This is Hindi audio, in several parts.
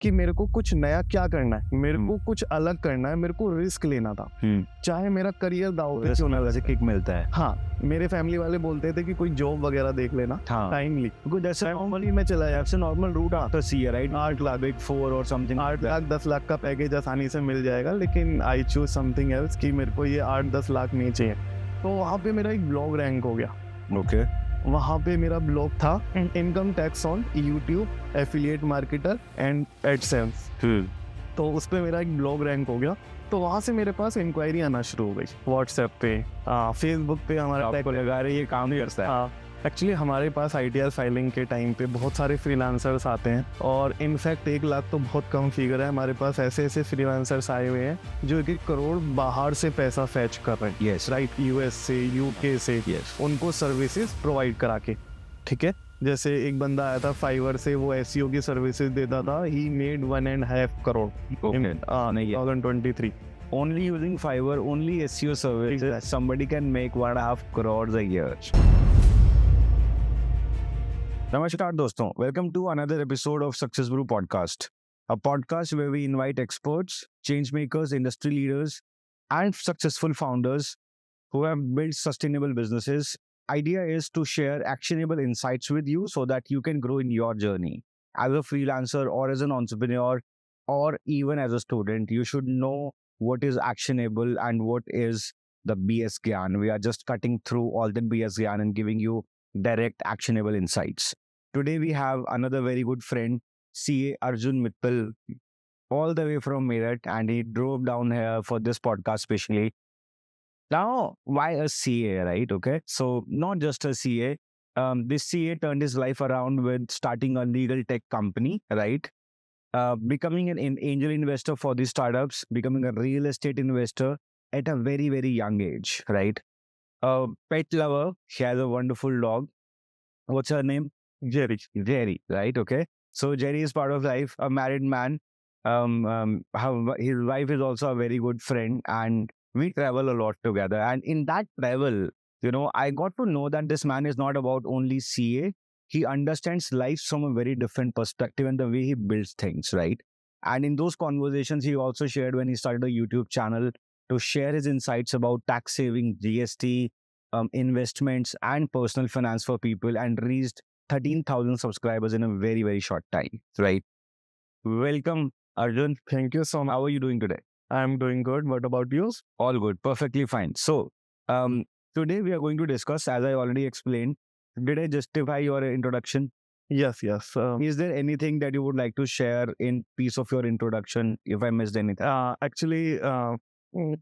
कि मेरे को कुछ नया क्या करना है, मेरे को कुछ अलग करना है, मेरे को रिस्क लेना था, चाहे मेरा करियर दाव पे क्यों ना वैसे किक मिलता है। हाँ, मेरे फैमिली वाले बोलते थे कि कोई जॉब वगैरह देख लेना timely, Because that's a normally मैं चला that's a normal route after CA, right? 8 lakh Big 4 or something. 8 lakh 10 lakh का पैकेज आसानी से मिल जाएगा, लेकिन आई चूज समथिंग एल्स कि मेरे को ये 8-10 लाख नहीं चाहिए। तो वहाँ पे मेरा एक ब्लॉग रैंक हो गया। Okay. वहाँ पे मेरा ब्लॉग था income tax on YouTube, affiliate marketer and AdSense. तो उस पे मेरा एक ब्लॉग रैंक हो गया। तो वहाँ से मेरे पास इंक्वायरी आना शुरू हो गई व्हाट्सएप पे, फेसबुक पे। हमारा आपको लगा रही है काम नहीं करता है। एक्चुअली हमारे पास ITR फाइलिंग के टाइम पे बहुत सारे फ्रीलांसर्स आते हैं, और इनफैक्ट 1 लाख तो बहुत कम फिगर है। हमारे पास ऐसे ऐसे फ्रीलांसर्स आए हुए हैं जो 1 करोड़ बाहर से पैसा फैच कर रहे हैं। Yes. राइट, US से, UK से, Yes. उनको सर्विसेज प्रोवाइड करा के। ठीक है, जैसे एक बंदा आया था फाइवर से, वो SEO की सर्विसेज देता था, he made 1.5 crore Okay. in 2023। Only using Fiverr, only SEO services, Exactly. somebody can make 1.5 crores a year. Namaskar दोस्तों, welcome to another episode of Success Brew Podcast, a podcast where we invite experts, change makers, industry leaders, and successful founders who have built sustainable businesses. Idea is to share actionable insights with you so that you can grow in your journey. As a freelancer or as an entrepreneur or even as a student, you should know what is actionable and what is the BS Gyan. We are just cutting through all the BS Gyan and giving you direct actionable insights. Today we have another very good friend, CA Arjun Mittal, all the way from Meerut, and he drove down here for this podcast specially. Now, why a CA, right? Okay, so not just a CA. This CA turned his life around with starting a legal tech company, right? Becoming an angel investor for these startups, becoming a real estate investor at a very, very young age, right? Pet lover, she has a wonderful dog. What's her name? Jerry, right? Okay. So Jerry is part of life, a married man. His wife is also a very good friend, and we travel a lot together. And in that travel, I got to know that this man is not about only CA. He understands life from a very different perspective and the way he builds things, right? And in those conversations, he also shared when he started a YouTube channel to share his insights about tax saving, GST, investments, and personal finance for people, and reached 13,000 subscribers in a very, very short time, right? Welcome, Arjun. Thank you so much. How are you doing today? I'm doing good. What about you? All good. Perfectly fine. So, today we are going to discuss, as I already explained, did I justify your introduction? Yes. Is there anything that you would like to share in piece of your introduction if I missed anything? Actually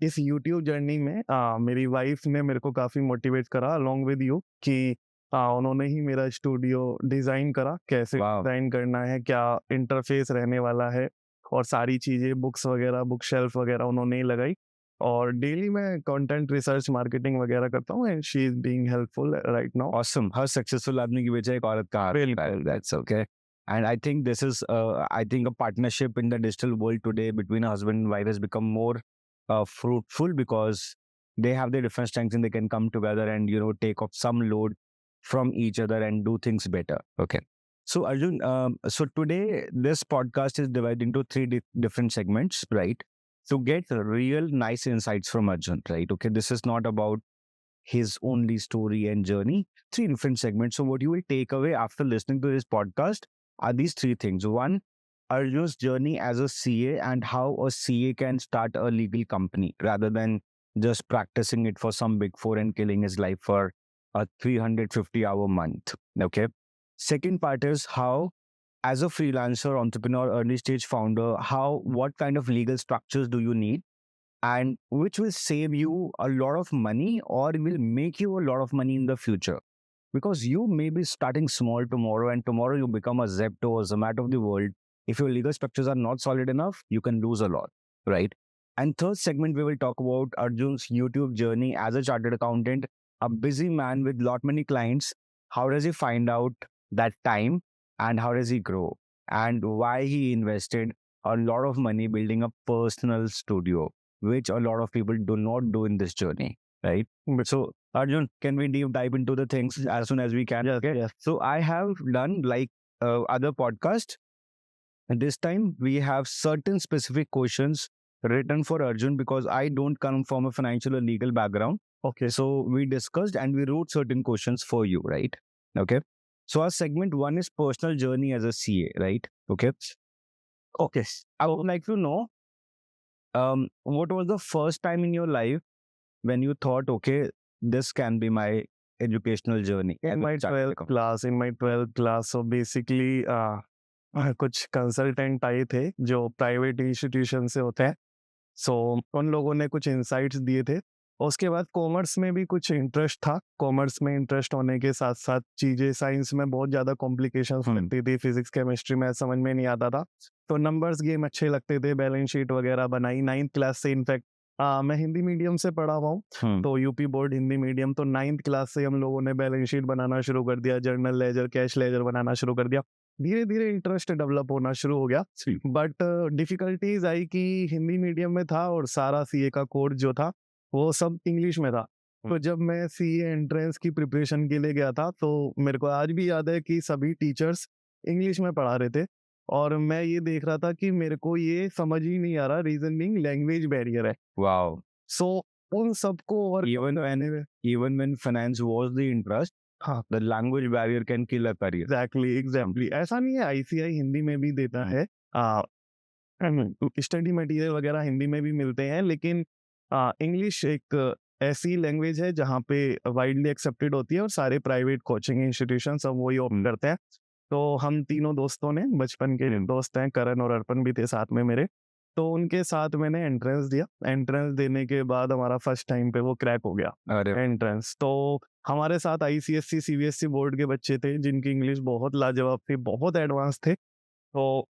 इस YouTube जर्नी में मेरी वाइफ ने मेरे को काफ़ी मोटिवेट करा अलॉन्ग विद यू, कि उन्होंने ही मेरा स्टूडियो डिज़ाइन करा, कैसे Wow. डिज़ाइन करना है, क्या इंटरफेस रहने वाला है, और सारी चीज़ें, बुक्स वगैरह, बुक शेल्फ वगैरह उन्होंने ही लगाई। और डेली मैं कंटेंट रिसर्च मार्केटिंग वगैरह करता हूँ, and she is being helpful right now. Awesome. Her successful आदमी की वजह एक औरत का हाथ है. That's okay. And I think this is, I think a partnership in the digital world today between a husband and wife has become more fruitful because they have their different strengths and they can come together and, take off some load from each other and do things better. Okay. So Arjun, so today this podcast is divided into three different segments, right? To get real nice insights from Arjun, right? Okay. This is not about his only story and journey. 3 different segments. So what you will take away after listening to this podcast are these 3 things. 1, Arjun's journey as a CA and how a CA can start a legal company rather than just practicing it for some big 4 and killing his life for a 350-hour month. Okay. Second part is how, as a freelancer, entrepreneur, early stage founder, what kind of legal structures do you need, and which will save you a lot of money or will make you a lot of money in the future. Because you may be starting small tomorrow, and tomorrow you become a Zepto or Zomato of the world. If your legal structures are not solid enough, you can lose a lot, right? And third segment, we will talk about Arjun's YouTube journey as a chartered accountant, a busy man with lot many clients. How does he find out that time, and how does he grow, and why he invested a lot of money building a personal studio, which a lot of people do not do in this journey, right? So, Arjun, can we deep dive into the things as soon as we can? Yes, Okay. yes. So, I have done like other podcast. And this time we have certain specific questions written for Arjun because I don't come from a financial or legal background. Okay. So we discussed and we wrote certain questions for you, right? Okay. So our segment one is personal journey as a CA, right? Okay. Okay. I would like to know, what was the first time in your life when you thought, okay, this can be my educational journey? In my 12th class, so basically कुछ कंसल्टेंट आए थे जो प्राइवेट इंस्टीट्यूशन से होते हैं, सो उन लोगों ने कुछ इंसाइट्स दिए थे। उसके बाद कॉमर्स में भी कुछ इंटरेस्ट था। कॉमर्स में इंटरेस्ट होने के साथ साथ चीज़ें साइंस में बहुत ज़्यादा कॉम्प्लिकेशंस लगती थी, फिजिक्स केमिस्ट्री में समझ में नहीं आता था, तो नंबर्स गेम अच्छे लगते थे, बैलेंस शीट वगैरह बनाई 9th क्लास से। इनफैक्ट मैं हिंदी मीडियम से पढ़ा हुआ हूँ, तो यूपी बोर्ड हिंदी मीडियम, तो 9th क्लास से हम लोगों ने बैलेंस शीट बनाना शुरू कर दिया, जर्नल लेजर, कैश लेजर बनाना शुरू कर दिया। धीरे धीरे इंटरेस्ट डेवलप होना शुरू हो गया, बट डिफिकल्टीज आई कि हिंदी मीडियम में था और सारा सीए का कोर्स जो था वो सब इंग्लिश में था। तो जब मैं सीए एंट्रेंस की प्रिपरेशन के लिए गया था, तो मेरे को आज भी याद है कि सभी टीचर्स इंग्लिश में पढ़ा रहे थे और मैं ये देख रहा था कि मेरे को ये समझ ही नहीं आ रहा, रीजन बीइंग लैंग्वेज बैरियर है। Wow. सो उन सबको और Even when finance was the interest, हाँ, the language barrier can kill a career. Exactly ऐसा नहीं है, आईसीआई हिंदी में भी देता है, स्टडी मटेरियल वगैरह हिंदी में भी मिलते हैं, लेकिन इंग्लिश एक ऐसी लैंग्वेज है जहाँ पे वाइडली एक्सेप्टेड होती है और सारे प्राइवेट कोचिंग इंस्टीट्यूशन सब वही ओपन करते हैं। तो हम तीनों दोस्तों ने, बचपन के दोस्त हैं, करण और अर्पण भी थे साथ में मेरे, तो उनके साथ मैंने एंट्रेंस दिया। एंट्रेंस देने के बाद हमारा फर्स्ट टाइम पे वो क्रैक हो गया अरे एंट्रेंस। तो हमारे साथ आईसीएससी सीबीएसई बोर्ड के बच्चे थे जिनकी इंग्लिश बहुत लाजवाब थी, बहुत एडवांस थे, तो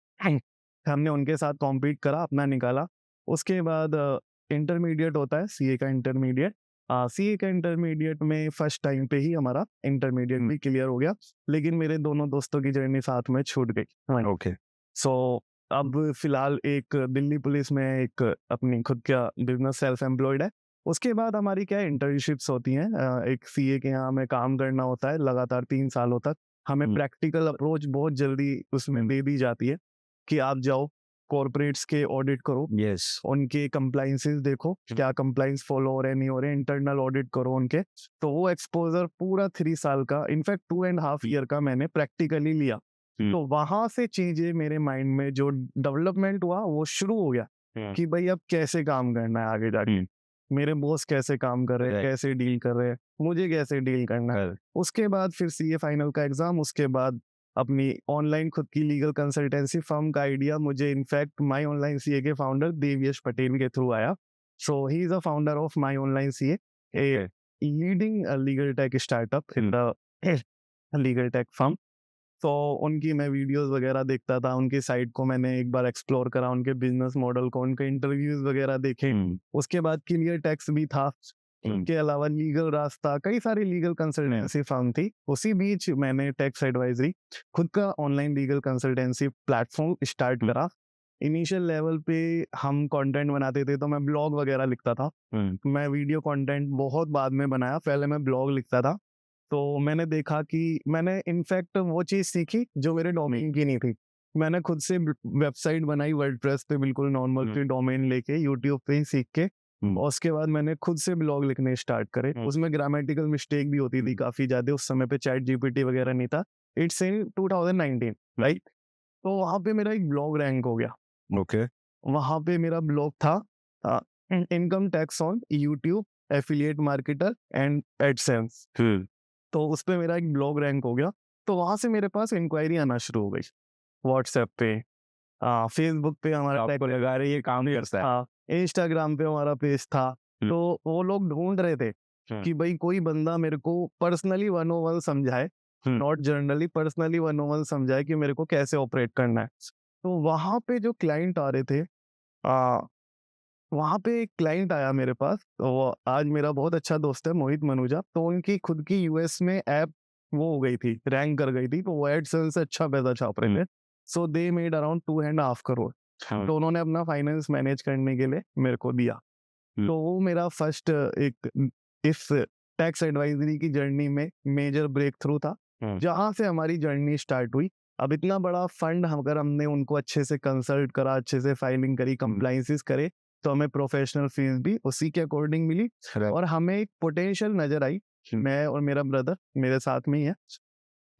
हमने उनके साथ कॉम्पीट करा, अपना निकाला। उसके बाद इंटरमीडिएट होता है सीए का इंटरमीडिएट, सीए का इंटरमीडिएट में फर्स्ट टाइम पे ही हमारा इंटरमीडिएट भी क्लियर हो गया, लेकिन मेरे दोनों दोस्तों की जर्नी साथ में छूट गई। okay. सो अब फिलहाल एक दिल्ली पुलिस में एक अपनी खुद का बिजनेस सेल्फ एम्प्लॉयड है। उसके बाद हमारी क्या इंटर्नशिप्स होती हैं, एक सीए के यहाँ हमें काम करना होता है लगातार 3 सालों तक। हमें प्रैक्टिकल अप्रोच बहुत जल्दी उसमें दे दी जाती है कि आप जाओ कॉर्पोरेट्स के ऑडिट करो, Yes. उनके कंप्लाइंसेस देखो, क्या कंप्लाइंस फॉलो हो रहे नहीं हो रहे, इंटरनल ऑडिट करो उनके। तो वो एक्सपोजर पूरा 3 साल का, इनफैक्ट 2.5 ईयर का मैंने प्रैक्टिकली लिया। तो वहां से चीजें मेरे माइंड में जो डेवलपमेंट हुआ वो शुरू हो गया कि भाई अब कैसे काम करना है आगे जाके, मेरे बॉस कैसे काम कर रहे हैं, कैसे डील कर रहे हैं, मुझे कैसे डील करना है। उसके बाद फिर सीए फाइनल का एग्जाम, उसके बाद अपनी ऑनलाइन खुद की लीगल कंसल्टेंसी फर्म का आइडिया मुझे इनफैक्ट माई ऑनलाइन सीए के फाउंडर देवयश पटेल के थ्रू आया। So he is a founder of My Online CA, a leading legal tech startup in the legal tech firm. तो उनकी मैं वीडियोस वगैरह देखता था, उनकी साइट को मैंने एक बार एक्सप्लोर करा, उनके बिजनेस मॉडल को, उनके इंटरव्यूज वगैरह देखे। उसके बाद क्लियर टैक्स भी था, उनके अलावा लीगल रास्ता, कई सारी लीगल कंसल्टेंसी फर्म थी। उसी बीच मैंने टैक्स एडवाइजरी खुद का online legal consultancy platform start करा। इनिशियल लेवल पे हम कंटेंट बनाते थे, तो मैं ब्लॉग वगैरह लिखता था। मैं वीडियो कंटेंट बहुत बाद में बनाया, पहले मैं ब्लॉग लिखता था। तो मैंने देखा कि मैंने इनफैक्ट वो चीज़ सीखी जो मेरे डोमेन की नहीं थी। मैंने खुद से वेबसाइट बनाई वर्डप्रेस पे, बिल्कुल नॉर्मल सी डोमेन लेके यूट्यूब पे ही सीख के, और उसके बाद मैंने खुद से ब्लॉग लिखने स्टार्ट करे। उसमें ग्रामेटिकल मिस्टेक भी होती थी काफ़ी ज़्यादा, उस समय पे चैट जीपीटी वगैरह नहीं था। It's in 2019, right? तो वहाँ पे मेरा एक ब्लॉग रैंक हो गया। Okay. वहाँ पे मेरा ब्लॉग था income tax on YouTube, affiliate marketer and AdSense. तो उस पे मेरा एक ब्लॉग रैंक हो गया। तो वहाँ से मेरे पास इंक्वायरी आना शुरू हो गई व्हाट्सएप पे, फेसबुक पे हमारा आपको लगा रही ये काम नहीं करता है। हाँ, इंस्टाग्राम पे हमारा पेज था। तो वो लोग ढूंढ रहे थे कि भाई कोई बंदा मेरे को पर्सनली 101 समझाए, नॉट जर्नली, पर्सनली 101 समझाए कि मेरे को कैसे ऑपरेट करना है। तो वहाँ पे जो क्लाइंट आ रहे थे, वहाँ पे एक क्लाइंट आया मेरे पास, तो वो आज मेरा बहुत अच्छा दोस्त है मोहित मनुजा। तो उनकी खुद की यूएस में ऐप वो हो गई थी, रैंक कर गई थी, तो वो एडसेंस से अच्छा पैसा छाप रहे थे। सो दे मेड अराउंड 2.5 करोड़। तो उन्होंने अपना फाइनेंस मैनेज करने के लिए मेरे को दिया। तो वो मेरा फर्स्ट एक इस टैक्स एडवाइजरी की जर्नी में मेजर ब्रेक थ्रू था, जहाँ से हमारी जर्नी स्टार्ट हुई। अब इतना बड़ा फंड अगर हमने उनको अच्छे से कंसल्ट करा, अच्छे से फाइलिंग करी, कंप्लाइंसेस करे, तो हमें प्रोफेशनल फीस भी उसी के अकॉर्डिंग मिली और हमें एक पोटेंशियल नजर आई। मैं और मेरा ब्रदर मेरे साथ में ही है,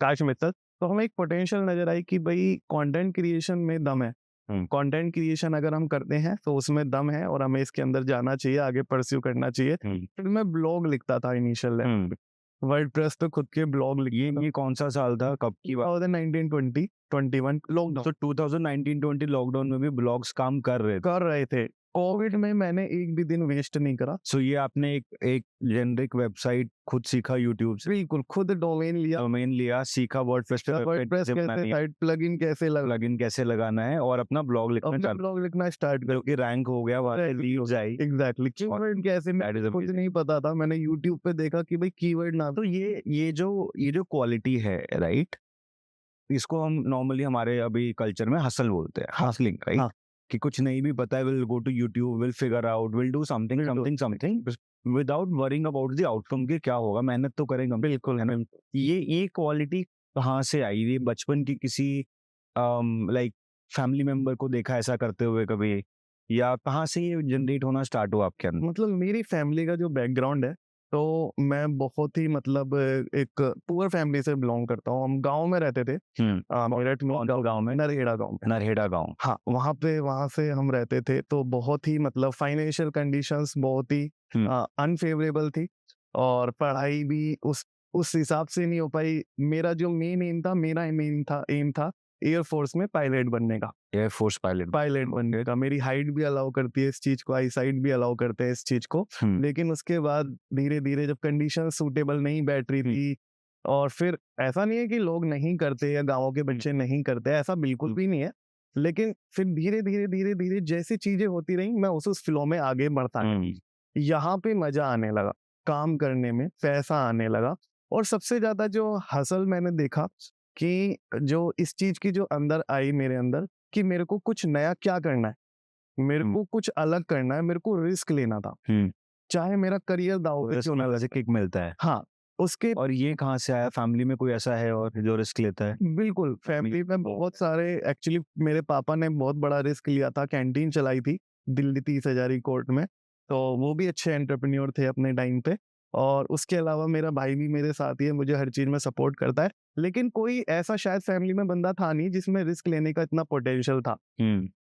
काश मित्तल। तो हमें एक पोटेंशियल नजर आई कि भाई कंटेंट क्रिएशन में दम है, कंटेंट क्रिएशन अगर हम करते हैं तो उसमें दम है और हमें इसके अंदर जाना चाहिए, आगे परस्यू करना चाहिए। फिर मैं ब्लॉग लिखता था इनिशियल लेवल पे, वर्डप्रेस पे खुद के ब्लॉग लिखे। ये कौन सा साल था, कब की बात? 2019, 20, 21 लॉकडाउन। तो 2019-20 लॉकडाउन में भी ब्लॉग्स काम कर रहे थे। कोविड में मैंने एक भी दिन वेस्ट नहीं करा। सो ये आपने एक जेनरिक वेबसाइट खुद सीखा यूट्यूब से? बिल्कुल, खुद डोमेन लिया, सीखा वर्डप्रेस साइट प्लगइन कैसे लगाना है और अपना ब्लॉग लिखना स्टार्ट कर, कि रैंक हो गया, एग्जैक्टली। कीवर्ड कैसे कुछ नहीं पता था, मैंने यूट्यूब पे देखा कि भाई कीवर्ड ना। तो ये जो क्वालिटी है, राइट, इसको हम नॉर्मली हमारे अभी कल्चर में हसल बोलते हैं, हसलिंग, राइट? कि कुछ नहीं भी पता है, will go to YouTube, will figure out, will do something without worrying about the outcome कि क्या होगा, मेहनत तो करेंगे। बिल्कुल है ना। ये क्वालिटी कहाँ से आई? ये बचपन की किसी लाइक फैमिली मेंबर को देखा ऐसा करते हुए कभी, या कहाँ से ये जनरेट होना स्टार्ट हुआ आपके अंदर? मतलब मेरी फैमिली का जो बैकग्राउंड है, तो मैं बहुत ही मतलब एक पुअर फैमिली से बिलोंग करता हूँ। हम गांव में रहते थे, मेरठ में। गांव में? नरहेड़ा गांव। हाँ, वहाँ से हम रहते थे। तो बहुत ही मतलब फाइनेंशियल कंडीशंस बहुत ही अनफेवरेबल थी और पढ़ाई भी उस हिसाब से नहीं हो पाई। मेरा जो मेन एम था एयरफोर्स में पायलट बनने का। एयरफोर्स पायलट बनने का मेरी हाइट भी अलाउ करती है इस चीज को, आई साइट भी अलाउ करते हैं इस चीज को। लेकिन उसके बाद धीरे धीरे जब कंडीशन सूटेबल नहीं बैठ रही थी, और फिर ऐसा नहीं है कि लोग नहीं करते या गाँव के बच्चे नहीं करते, ऐसा बिल्कुल भी नहीं है। लेकिन फिर धीरे धीरे जैसी चीजें होती रही, मैं उस फ्लो में आगे बढ़ता गया। यहाँ पे मजा आने लगा काम करने में, पैसा आने लगा। और सबसे ज्यादा जो हसल मैंने देखा कि जो इस चीज की जो अंदर आई मेरे अंदर, कि मेरे को कुछ नया क्या करना है, मेरे को कुछ अलग करना है, मेरे को रिस्क लेना था, चाहे मेरा करियर दाव पे क्यों ना लगे। किक मिलता है। हाँ, उसके और ये कहाँ से आया? फैमिली में कोई ऐसा है और जो रिस्क लेता है? बिल्कुल, फैमिली में बहुत सारे, एक्चुअली मेरे पापा ने बहुत बड़ा रिस्क लिया था, कैंटीन चलाई थी दिल्ली 30 हजारी कोर्ट में। तो वो भी अच्छे एंटरप्रेन्योर थे अपने टाइम पे। और उसके अलावा मेरा भाई भी मेरे साथ ही है, मुझे हर चीज में सपोर्ट करता है। लेकिन कोई ऐसा शायद फैमिली में बंदा था नहीं जिसमें रिस्क लेने का इतना पोटेंशियल था।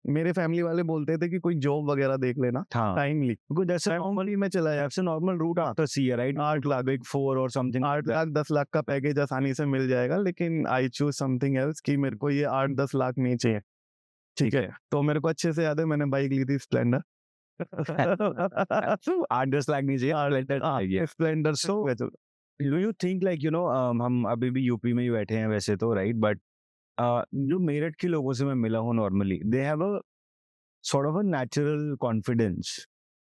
मेरे फैमिली वाले बोलते थे कि कोई जॉब वगैरह देख लेना टाइमली, जैसे नॉर्मली में चला जाए, normal route after CA, right? 8 lakh, big 4 और समथिंग, 8 लाख 10 लाख का पैकेज आसानी से मिल जाएगा। लेकिन आई चूज समथिंग एल्स कि मेरे को ये 8-10 लाख नहीं चाहिए, ठीक है? तो मेरे को अच्छे से याद है, मैंने बाइक ली थी स्प्लेंडर। 8-10 लाख नहीं चाहिए, Splendor. So do you think like हम अभी भी यूपी में ही बैठे हैं वैसे तो, राइट? बट जो मेरठ के लोगों से मैं मिला हूँ normally, they have a sort of a natural confidence,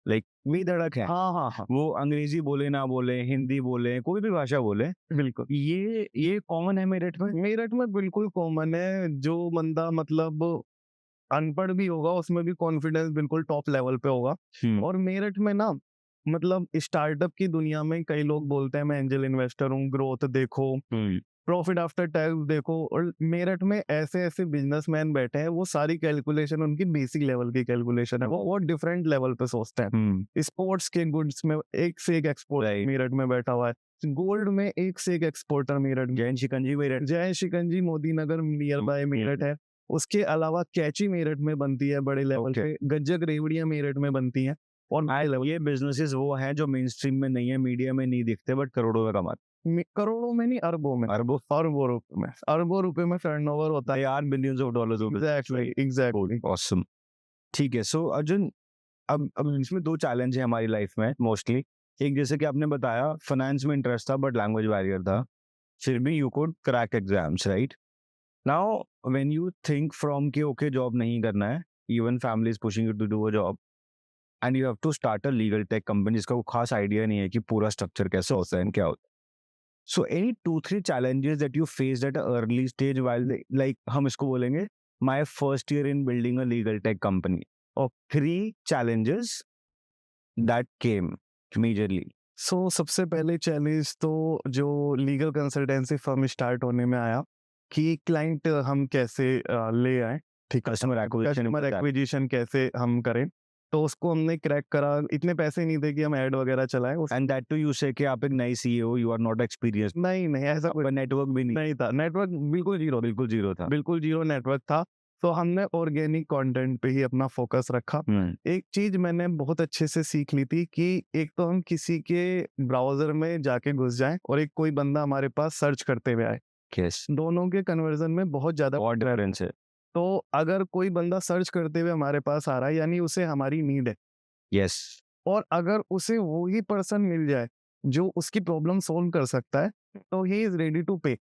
like we धड़क है। हाँ। वो अंग्रेजी बोले ना बोले, हिंदी बोले, कोई भी भाषा बोले, बिल्कुल ये कॉमन है मेरठ में। मेरठ में बिल्कुल कॉमन है। जो बंदा मतलब अनपढ़ भी होगा, उसमें भी कॉन्फिडेंस बिल्कुल टॉप लेवल पे होगा। और मेरठ में ना मतलब स्टार्टअप की दुनिया में कई लोग बोलते हैं मैं एंजल इन्वेस्टर हूँ, ग्रोथ देखो, प्रॉफिट आफ्टर टैक्स देखो। और मेरठ में ऐसे बिजनेसमैन बैठे हैं, वो सारी कैलकुलेशन उनकी बेसिक लेवल की कैलकुलेशन है, वो डिफरेंट लेवल पे सोचते हैं। स्पोर्ट्स के गुड्स में एक से एक एक्सपोर्ट मेरठ में बैठा हुआ है, गोल्ड में एक से एक exporter Meerut. Jain shikanji Modi Nagar near by Meerut है। उसके अलावा कैची मेरठ में बनती है बड़े लेवल पे, गज्जक रेवड़ियां मेरठ में बनती हैं। और ये बिजनेसेस वो हैं जो मेन स्ट्रीम में नहीं है, मीडिया में नहीं दिखते, बट करोड़ों में कमाते। करोड़ों में नहीं, अरबों में, अरबों रुपए में टर्नओवर होता है, यार billions of dollars. Exactly awesome. ठीक है, सो अर्जुन, अब इसमें 2 चैलेंज है हमारी लाइफ में मोस्टली। एक, जैसे कि आपने बताया, फाइनेंस में इंटरेस्ट था बट लैंग्वेज बैरियर था, फिर भी you could crack exams, right? Now when you think from कि ओके जॉब नहीं करना है, even family is pushing you to do a job, and you have to start a legal tech company जिसका कोई खास आइडिया नहीं है कि पूरा स्ट्रक्चर कैसे होता है, क्या होता है। So any 2-3 challenges that you faced at an early stage while like हम इसको बोलेंगे my first year in building a legal tech company, or 3 challenges that came majorly? सबसे पहले चैलेंज तो जो लीगल कंसल्टेंसी फर्म स्टार्ट होने में आया, कि क्लाइंट हम कैसे ले आए, ठीक है, कस्टमर कस्टमर एक्विजिशन कैसे हम करें, तो उसको हमने क्रैक करा। इतने पैसे नहीं थे कि हम ऐड वगैरह चलाएं। एंड दैट टू यू से कि आप एक नई CEO, you are not experienced. नहीं ऐसा कोई नेटवर्क भी नहीं था, नेटवर्क बिल्कुल जीरो था। बिल्कुल जीरो नेटवर्क था। तो हमने ऑर्गेनिक कंटेंट पे ही अपना फोकस रखा। एक चीज मैंने बहुत अच्छे से सीख ली थी कि एक तो हम किसी के ब्राउजर में जाके घुस जाएं और एक कोई बंदा हमारे पास सर्च करते हुए आए, Yes. दोनों के कन्वर्जन में बहुत ज्यादा डिफरेंस है। तो अगर कोई बंदा सर्च करते हुए हमारे पास आ रहा है, यानी उसे हमारी नीड है। यस। और अगर उसे वो ही पर्सन मिल जाए जो उसकी प्रॉब्लम सोल्व कर सकता है, तो ही इज रेडी टू पे,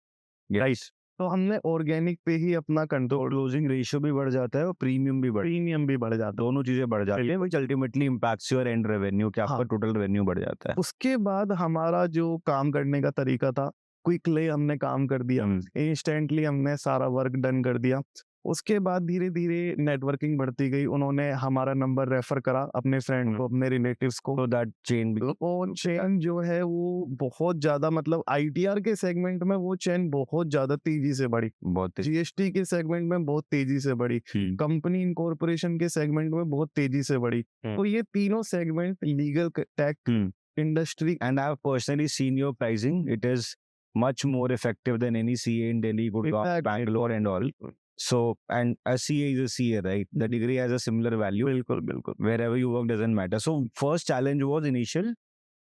राइट। तो हमने ऑर्गेनिक पे ही अपना कंट्रोल, क्लोजिंग रेशियो भी बढ़ जाता है और प्रीमियम भी बढ़ जाता है। दोनों चीजें बढ़ जाती है, which ultimately impacts your and revenue, कि आपका टोटल रेवेन्यू बढ़ जाता है। उसके बाद हमारा जो काम करने का तरीका था, क्विकली हमने काम कर दिया, इंस्टेंटली हमने सारा वर्क डन कर दिया। उसके बाद धीरे धीरे नेटवर्किंग बढ़ती गई, उन्होंने हमारा नंबर रेफर करा अपने फ्रेंड को, अपने रिलेटिव्स को। तो दैट चेन और चेन जो है वो बहुत ज्यादा, मतलब आईटीआर के सेगमेंट में वो चेन बहुत ज्यादा तेजी से बढ़ी, बहुत जीएसटी के सेगमेंट में बहुत तेजी से बढ़ी, कंपनी इनकॉर्पोरेशन के सेगमेंट में बहुत तेजी से बढ़ी। तो ये तीनों segment, legal, tech, industry, and I have personally seen your pricing, it is much more effective than any CA in Delhi, Gurgaon, Bangalore and all. So, and a CA is a CA, right? The degree has a similar value. बिल्कुल Wherever you work doesn't matter. So, first challenge was initial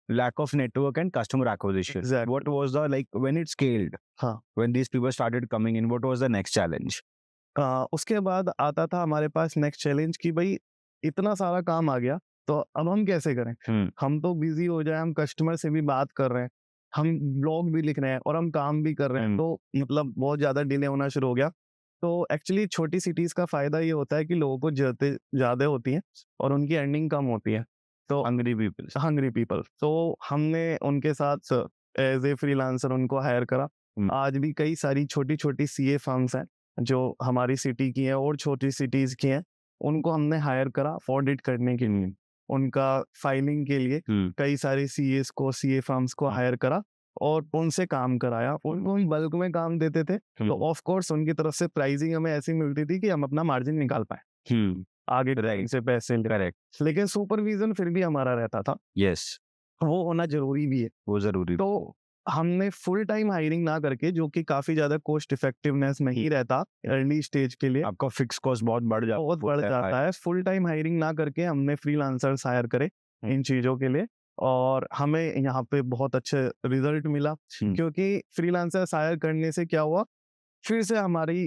lack of network and customer acquisition. Exactly. What was the, like, when it scaled, when these people started coming in, what was the next challenge? उसके बाद आता था हमारे पास नेक्स्ट चैलेंज कि भाई इतना सारा काम आ गया, तो अब हम कैसे करें। हम तो बिजी हो जाए, हम कस्टमर से भी बात कर रहे हैं, हम ब्लॉग भी लिख रहे हैं और हम काम भी कर रहे हैं, तो मतलब बहुत ज्यादा डिले होना शुरू हो गया। तो एक्चुअली छोटी सिटीज का फायदा ये होता है कि लोगों को जरूरतें ज्यादा होती हैं और उनकी अर्निंग कम होती है। तो हंग्री पीपल, तो हमने उनके साथ एज ए फ्रीलांसर उनको हायर करा। आज भी कई सारी छोटी छोटी सीए फर्म्स हैं जो हमारी सिटी की हैं और छोटी सिटीज की हैं, उनको हमने हायर करा ऑडिट करने के लिए, उनका फाइलिंग के लिए कई सारे सीएस को, सीए फर्म्स को हायर करा और उनसे काम कराया। उनको हम बल्क में काम देते थे, तो ऑफ कोर्स उनकी तरफ से प्राइसिंग हमें ऐसी मिलती थी कि हम अपना मार्जिन निकाल पाए आगे से पैसे। करेक्ट। लेकिन सुपरविजन फिर भी हमारा रहता था। यस, वो होना जरूरी भी है, वो जरूरी। तो हमने फुल टाइम हायरिंग ना करके, जो कि काफी ज्यादा कॉस्ट इफेक्टिवनेस नहीं रहता अर्ली स्टेज के लिए, आपका फिक्स कॉस्ट बहुत बढ़ जाता है। फुल टाइम हायरिंग ना करके हमने फ्रीलांसर्स हायर करे इन चीजों के लिए, और हमें यहाँ पे बहुत अच्छे रिजल्ट मिला। क्योंकि फ्रीलांसर्स हायर करने से क्या हुआ, फिर से हमारी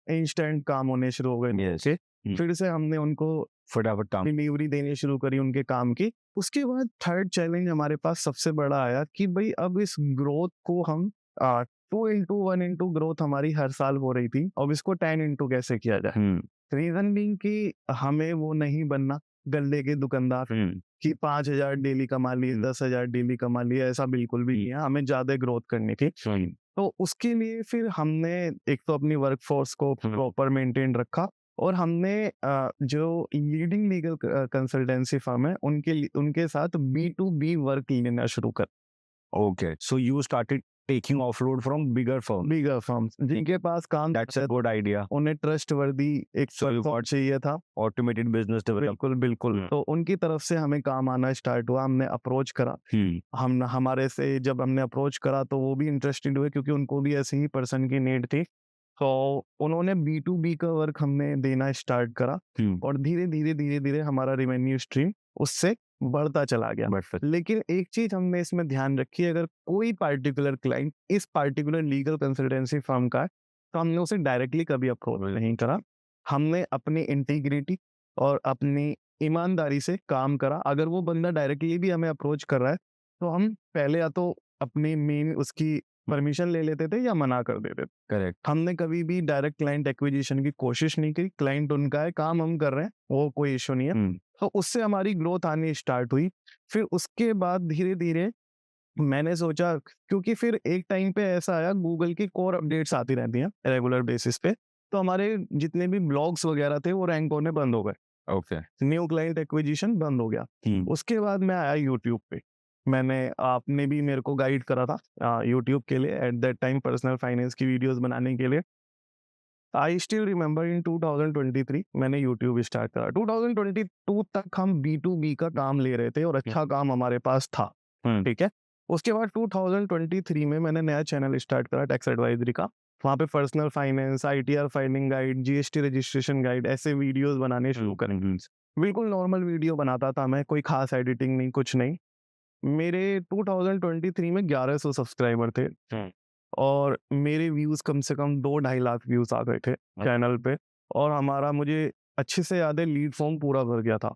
इंस्टेंट काम होने शुरू हो गए। फिर से हमने उनको फटाफट काम डिलीवरी देनी शुरू करी उनके काम की। उसके बाद थर्ड चैलेंज हमारे पास सबसे बड़ा आया कि भाई अब इस ग्रोथ को हम 2x1 ग्रोथ हमारी हर साल हो रही थी, अब इसको 10x कैसे किया जाए। रीजन बीइंग कि हमें वो नहीं बनना गल्ले के दुकानदार कि 5,000 डेली कमा लिए, 10,000 डेली कमा लिए, ऐसा बिल्कुल भी नहीं है। हमें ज्यादा ग्रोथ करनी थी, तो उसके लिए फिर हमने एक तो अपनी वर्कफोर्स को प्रॉपर मेंटेन रखा, और हमने जो लीडिंग लीगल कंसल्टेंसी फर्म है उनके साथ B2B वर्क लेना शुरू कर। Okay, so you started taking offload from bigger firms जिनके पास काम, दैट्स अ गुड आइडिया। उन्हें ट्रस्टवर्दी एक वर्कफोर्स चाहिए था, ऑटोमेटेड बिजनेस डेवलपमेंट। बिल्कुल। तो उनकी तरफ से हमें काम आना स्टार्ट हुआ, हमने अप्रोच करा। हम हमारे से जब हमने अप्रोच करा तो वो भी इंटरेस्टेड हुए, क्योंकि उनको भी ऐसे ही पर्सन की नीड थी। तो उन्होंने B2B का वर्क हमने देना स्टार्ट करा, और धीरे धीरे हमारा रेवेन्यू स्ट्रीम उससे बढ़ता चला गया। लेकिन एक चीज हमने इसमें ध्यान रखी, अगर कोई पार्टिकुलर क्लाइंट इस पार्टिकुलर लीगल कंसल्टेंसी फर्म का है, तो हमने उसे डायरेक्टली कभी अप्रोच नहीं करा। हमने अपनी इंटीग्रिटी और अपनी ईमानदारी से काम करा। अगर वो बंदा डायरेक्टली भी हमें अप्रोच कर रहा है, तो हम पहले या तो अपनी मेन उसकी परमिशन ले लेते थे या मना कर देते थे। करेक्ट। हमने कभी भी डायरेक्ट क्लाइंट एक्विजिशन की कोशिश नहीं की। क्लाइंट उनका है, काम हम कर रहे हैं, वो कोई इशू नहीं है। तो उससे हमारी ग्रोथ आनी स्टार्ट हुई। फिर उसके बाद धीरे धीरे मैंने सोचा, क्योंकि फिर एक टाइम पे ऐसा आया, गूगल की कोर अपडेट्स आती रहती हैं रेगुलर बेसिस पे, तो हमारे जितने भी ब्लॉग्स वगैरह थे वो रैंक होने बंद हो गए। ओके, न्यू क्लाइंट एक्विजिशन बंद हो गया। उसके बाद मैं आया यूट्यूब पे। आपने भी मेरे को गाइड करा था यूट्यूब के लिए at that time personal finance की वीडियोस बनाने के लिए। आई स्टिल रिमेंबर इन 2023 मैंने यूट्यूब स्टार्ट करा। 2022 तक हम B2B का काम ले रहे थे और अच्छा काम हमारे पास था, ठीक है। उसके बाद 2023 में मैंने नया चैनल स्टार्ट करा टैक्स एडवाइजरी का। वहाँ पे personal finance, ITR filing guide, GST registration guide, ऐसे वीडियोस बनाने शुरू करे। बिल्कुल नॉर्मल वीडियो बनाता था मैं, कोई खास एडिटिंग नहीं, कुछ नहीं। मेरे 2023 में 1100 सब्सक्राइबर थे और मेरे व्यूज कम से कम 2-2.5 लाख व्यूज आ गए थे चैनल पे। और हमारा, मुझे अच्छे से याद है, लीड फॉर्म पूरा भर गया था।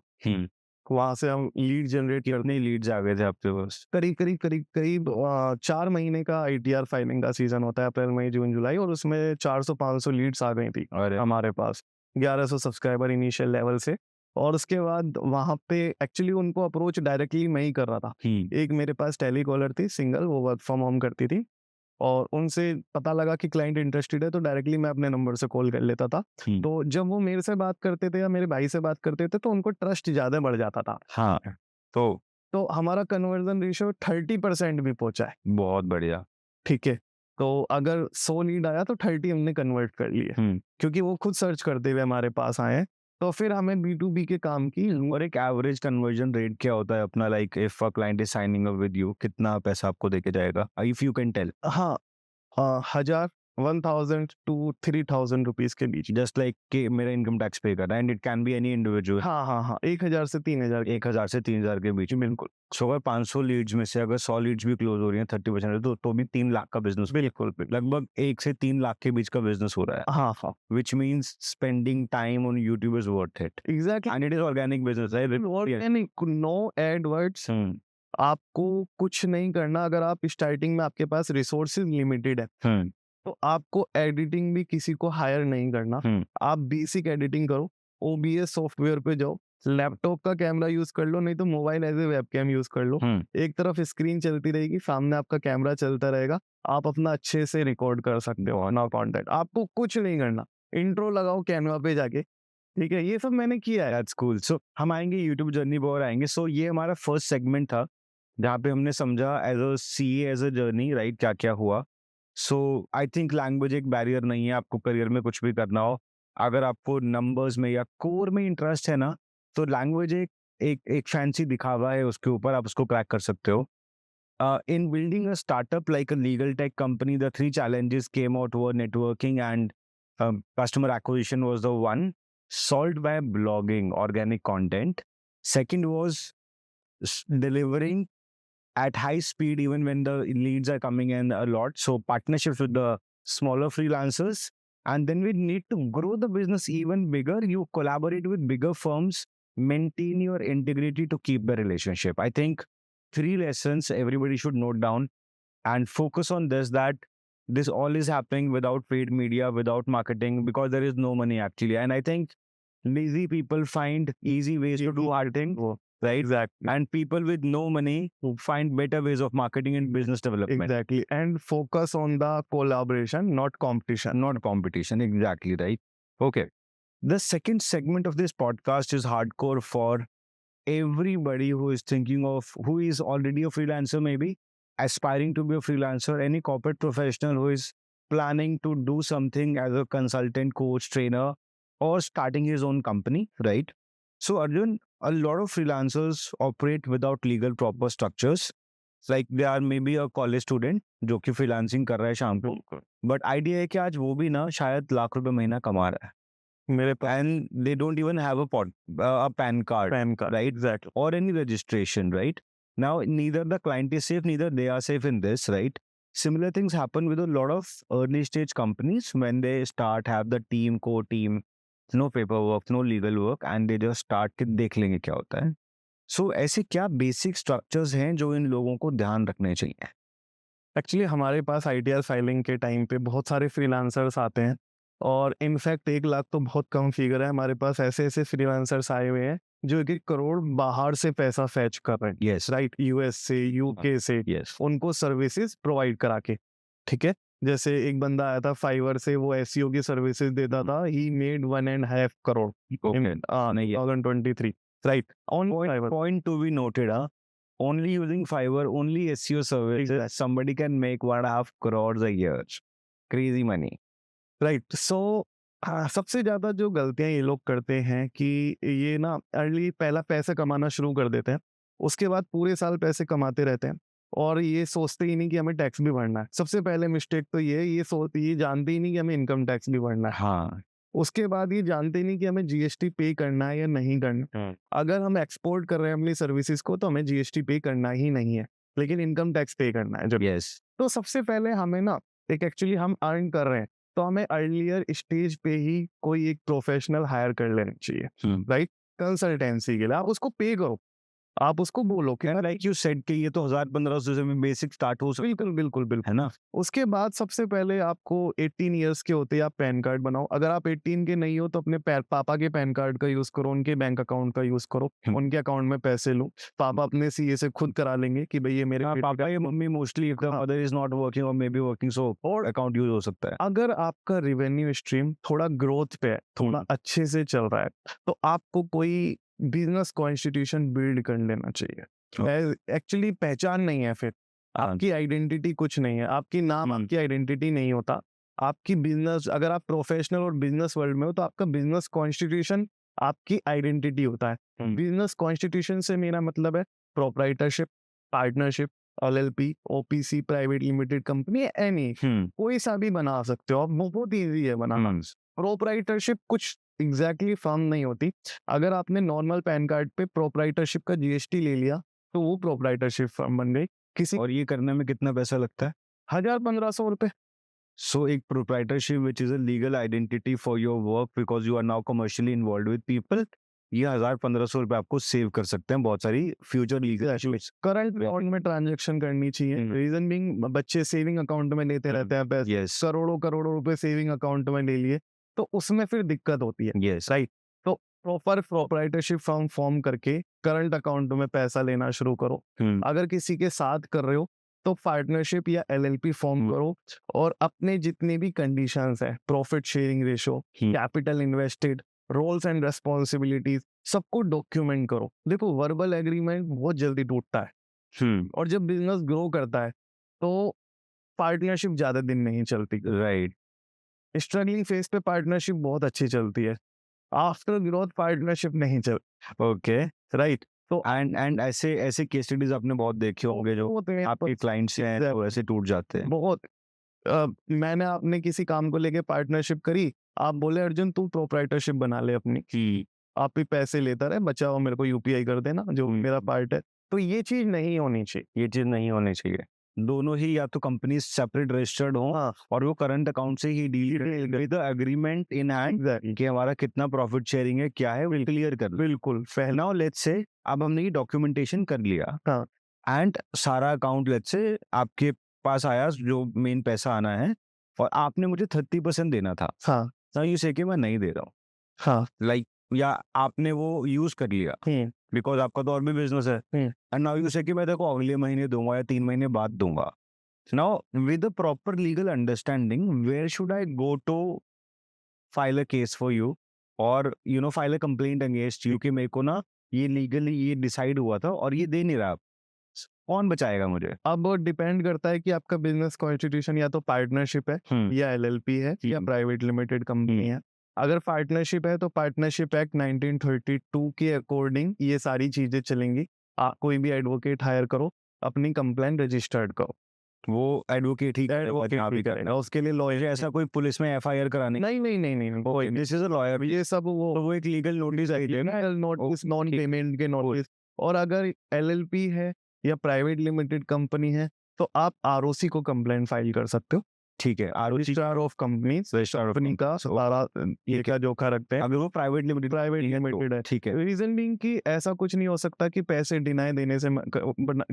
वहां से हम लीड जनरेट करने, लीड्स आ गए थे आपके पास करीब 4 महीने का ITR फाइलिंग का सीजन होता है, अप्रैल मई जून जुलाई, और उसमें 400-500 लीड्स आ गई थी हमारे पास 1100 सब्सक्राइबर इनिशियल लेवल से। और उसके बाद वहां पे एक्चुअली उनको अप्रोच डायरेक्टली मैं ही कर रहा था। एक मेरे पास टेलीकॉलर थी सिंगल, वो वर्क फ्रॉम होम करती थी, और उनसे पता लगा कि क्लाइंट इंटरेस्टेड है तो डायरेक्टली मैं अपने नंबर से कॉल कर लेता था। तो जब वो मेरे से बात करते थे या मेरे भाई से बात करते थे तो उनको ट्रस्ट ज्यादा बढ़ जाता था। हाँ, तो हमारा कन्वर्जन रेशियो 30% भी पहुंचा है। बहुत बढ़िया। ठीक है, तो अगर 100 लीड आया तो 30 हमने कन्वर्ट कर लिए, क्योंकि वो खुद सर्च करते हुए हमारे पास आए हैं। तो फिर हमें B2B के काम की। और एक एवरेज कन्वर्जन रेट क्या होता है अपना, like if a client is signing up with you, कितना पैसा आपको देके जाएगा, इफ यू कैन टेल? हाँ, 1000, 1000 to 3000 रुपीज के बीच। जस्ट लाइक कि मेरा इनकम टैक्स पे कर रहा है, and it can be any individual. हाँ, 1000 से 3000। 1000 से 3000 के बीच, बिल्कुल। सो अगर 500 लीड्स में से अगर 100 लीड्स भी क्लोज हो रही हैं 30%, तो भी 3 लाख का बिजनेस, बिल्कुल। लगभग 1 से 3 लाख के बीच का बिजनेस हो रहा है। हाँ, which means spending time on YouTube is worth it. Exactly. And it is organic business है, नो एडवर्ड्स, आपको कुछ नहीं करना। अगर आप स्टार्टिंग में, आपके पास रिसोर्सेज लिमिटेड है, तो आपको एडिटिंग भी किसी को हायर नहीं करना। आप बेसिक एडिटिंग करो, OBS सॉफ्टवेयर पे जाओ, लैपटॉप का कैमरा यूज कर लो, नहीं तो mobile as a webcam use कर लो। एक तरफ स्क्रीन चलती रहेगी, सामने आपका कैमरा चलता रहेगा, आप अपना अच्छे से रिकॉर्ड कर सकते हो ऑन कंटेंट। आपको कुछ नहीं करना, इंट्रो लगाओ कैनवा पे जाके, ठीक है। ये सब मैंने किया है। That's cool. सो हम आएंगे यूट्यूब जर्नी पर और आएंगे। सो ये हमारा फर्स्ट सेगमेंट था जहाँ पे हमने समझा as a CA as a journey, right, क्या क्या हुआ। सो आई थिंक लैंग्वेज एक बैरियर नहीं है, आपको करियर में कुछ भी करना हो, अगर आपको नंबर्स में या कोर में इंटरेस्ट है ना, तो लैंग्वेज एक फैंसी दिखावा है, उसके ऊपर आप उसको क्रैक कर सकते हो। In building a startup like a legal tech company, the 3 challenges came out were networking and customer acquisition was the one, solved by blogging, organic content. Second was delivering at high speed even when the leads are coming in a lot. So partnerships with the smaller freelancers. And then we need to grow the business even bigger. You collaborate with bigger firms, maintain your integrity to keep the relationship. I think 3 lessons everybody should note down and focus on this, that this all is happening without paid media, without marketing, because there is no money actually. And I think lazy people find easy ways to do hard things, right? Exactly. And people with no money find better ways of marketing and business development. Exactly. And focus on the collaboration, not competition. Not competition, exactly, right? Okay. The second segment of this podcast is hardcore for everybody who is thinking of, who is already a freelancer, maybe aspiring to be a freelancer, any corporate professional who is planning to do something as a consultant, coach, trainer, or starting his own company, right? So Arjun, a lot of freelancers operate without legal proper structures. Like they are maybe a college student जो कि freelancing कर रहा है शाम को, but idea है कि आज वो भी ना शायद लाख रुपए महीना कमा रहा है मेरे पास, and they don't even have a PAN card, right? Exactly. Or any registration, right? Now, neither the client is safe, neither they are safe in this, right? Similar things happen with a lot of early stage companies when they start, have the team, core team, no paperwork, no legal work, and they just start कि देख लेंगे क्या होता है. So, ऐसे क्या basic structures हैं जो इन लोगों को ध्यान रखने चाहिए? एक्चुअली हमारे पास ITR फाइलिंग के टाइम पे बहुत सारे फ्रीलांसर्स आते हैं, और इनफैक्ट 1 लाख तो बहुत कम फिगर है। हमारे पास ऐसे ऐसे फ्रीलांसर्स आए हुए हैं जो 1-1 करोड़ बाहर से पैसा फैच कर रहे हैं। Yes. राइट, US से, UK से, Yes. उनको सर्विसेज प्रोवाइड करा के, ठीक है। जैसे एक बंदा आया था फाइवर से, वो SEO की सर्विसेज देता था, he made 1.5 crore Okay. in 2023, right, on Fiverr. Point to be noted, only using Fiverr, only SEO services, somebody can make 1.5 crores a year. Crazy money. Right. So सबसे ज़्यादा जो गलतियाँ ये लोग करते हैं कि ये ना अर्ली पहला पैसे कमाना शुरू कर देते हैं, उसके बाद पूरे साल पैसे कमाते रहते हैं और ये सोचते ही नहीं कि हमें टैक्स भी भरना है। सबसे पहले मिस्टेक तो ये जानते ही नहीं कि हमें इनकम टैक्स भी भरना है। हाँ। उसके बाद ये जानते नहीं कि हमें जीएसटी पे करना है या नहीं करना। अगर हम एक्सपोर्ट कर रहे हैं अपनी सर्विसेज को तो हमें जीएसटी पे करना ही नहीं है, लेकिन इनकम टैक्स पे करना है जब। यस। तो सबसे पहले हमें ना एक एक्चुअली हम अर्न कर रहे हैं तो हमें अर्लियर स्टेज पे ही कोई एक प्रोफेशनल हायर कर लेना चाहिए, राइट? कंसल्टेंसी के लिए आप उसको पे करो, आप उसको बोलो कि लाइक यू सेड कि ये तो 1,000-1,500 से में बेसिक स्टार्ट हो सकता बिल्कुल बिल्कुल बिल्कुल है ना। उसके बाद सबसे पहले आपको 18 इयर्स के होते ही आप पैन कार्ड बनाओ। अगर आप 18 के नहीं हो तो अपने पापा के पैन कार्ड का यूज करो, उनके बैंक अकाउंट का यूज करो, उनके अकाउंट में पैसे लो। पापा अपने सीए से खुद करा लेंगे कि भाई ये मेरे बेटे पापा या mummy mostly if the mother is not working और मे बी वर्किंग सो और अकाउंट यूज हो सकता है। अगर आपका रेवेन्यू स्ट्रीम थोड़ा ग्रोथ पे है, थोड़ा अच्छे से चल रहा है, तो आपको कोई बिजनेस कॉन्स्टिट्यूशन बिल्ड कर लेना चाहिए। एक्चुअली पहचान नहीं है, फिर आपकी आइडेंटिटी कुछ नहीं है, आपकी नाम आपकी आइडेंटिटी नहीं होता। आपकी बिजनेस, अगर आप प्रोफेशनल और बिजनेस वर्ल्ड में हो तो आपका बिजनेस कॉन्स्टिट्यूशन आपकी आइडेंटिटी होता है। बिजनेस कॉन्स्टिट्यूशन से मेरा मतलब है proprietorship, partnership, LLP, OPC, private limited company, any कोई सा भी बना सकते हो आप, बहुत इजी है बनाना। प्रोप्राइटरशिप कुछ एग्जैक्टली फर्म नहीं होती। अगर आपने नॉर्मल पैन कार्ड पे प्रोप्राइटरशिप का जीएसटी ले लिया तो वो प्रोप्राइटरशिप फर्म बन गई। किसी और ये करने में कितना पैसा लगता है? 1,000-1,500 रुपए। सो एक proprietorship which is a legal identity for your work because you are now commercially involve with people, ये 1,000-1,500 रुपए आपको सेव कर सकते हैं बहुत सारी future legal issues. Current account में ट्रांजैक्शन करनी चाहिए। रीजन बीइंग बच्चे सेविंग अकाउंट में लेते रहते हैं पैसे, Yes. करोड़ों करोड़ों रुपए सेविंग अकाउंट में ले लिए तो उसमें फिर दिक्कत होती है। Yes. राइट। तो प्रॉपर प्रोप्राइटरशिप फर्म फॉर्म करके करंट अकाउंट में पैसा लेना शुरू करो। अगर किसी के साथ कर रहे हो तो पार्टनरशिप या एलएलपी फॉर्म करो और अपने जितने भी कंडीशंस है, profit sharing ratio, capital invested, roles and responsibilities, सबको डॉक्यूमेंट करो। देखो वर्बल एग्रीमेंट बहुत जल्दी टूटता है और जब बिजनेस ग्रो करता है तो पार्टनरशिप ज्यादा दिन नहीं चलती। राइट। स्ट्रगलिंग फेज पे पार्टनरशिप बहुत अच्छी चलती है, आफ्टर ग्रोथ पार्टनरशिप नहीं चल। ओके। राइट। तो एंड ऐसे ऐसे केस स्टडीज आपने बहुत देखे होंगे जो आपके क्लाइंट्स हैं तो ऐसे टूट जाते हैं बहुत। मैंने आपने किसी काम को लेके पार्टनरशिप करी, आप बोले अर्जुन तू प्रोप्राइटरशिप बना ले अपनी, आप भी पैसे लेता रहे, बचाओ मेरे को यूपीआई कर देना जो मेरा पार्ट है। तो ये चीज नहीं होनी चाहिए, ये चीज नहीं होनी चाहिए। दोनों ही या तो कंपनी सेपरेट रजिस्टर्ड हो और वो करंट अकाउंट से ही deal with agreement in hand कि हमारा कितना प्रॉफिट शेयरिंग है, क्या है, वो क्लियर कर। बिल्कुल। नाउ लेट्स से अब हमने ये डॉक्यूमेंटेशन कर लिया एंड सारा अकाउंट लेट्स से आपके पास आया जो मेन पैसा आना है और आपने मुझे 30% देना था। नाउ यू से कि मैं नहीं दे रहा हूँ, लाइक या आपने वो यूज कर लिया बिकॉज आपका तो और भी बिजनेस है एंड नाउ यू से कि मैं देखो अगले महीने दूंगा या 3 महीने बाद दूंगा। Now with a proper legal understanding where should I go to file a case for you और you know file a complaint against you कि मेरे को ना ये लीगली ये डिसाइड हुआ था और ये दे नहीं रहा, कौन बचाएगा मुझे? अब डिपेंड करता है कि आपका बिजनेस कॉन्स्टिट्यूशन या तो पार्टनरशिप है या एलएलपी है या प्राइवेट लिमिटेड कंपनी है। अगर पार्टनरशिप है तो पार्टनरशिप एक्ट 1932 के अकॉर्डिंग ये सारी चीजें चलेंगी। आप कोई भी एडवोकेट हायर करो, अपनी कंप्लेंट रजिस्टर्ड करो, वो एडवोकेट ही करेगा, उसके लिए लॉयर। ऐसा कोई पुलिस में एफआईआर कराने नहीं, दिस इज अ लॉयर, ये सब वो एक लीगल नोटिस आई है ना, नोटिस नॉन पेमेंट के नोटिस। और अगर एलएलपी है या प्राइवेट लिमिटेड कंपनी है तो आप आरओसी को कंप्लेंट फाइल कर सकते हो। ठीक है, रजिस्ट्रार ऑफ कंपनीज, कंपनी का सारा ये क्या जोखा रखते हैं। अगर वो प्राइवेट लिमिटेड है, ठीक है। रीजन बीइंग कि ऐसा कुछ नहीं हो सकता कि पैसे डिनाई देने से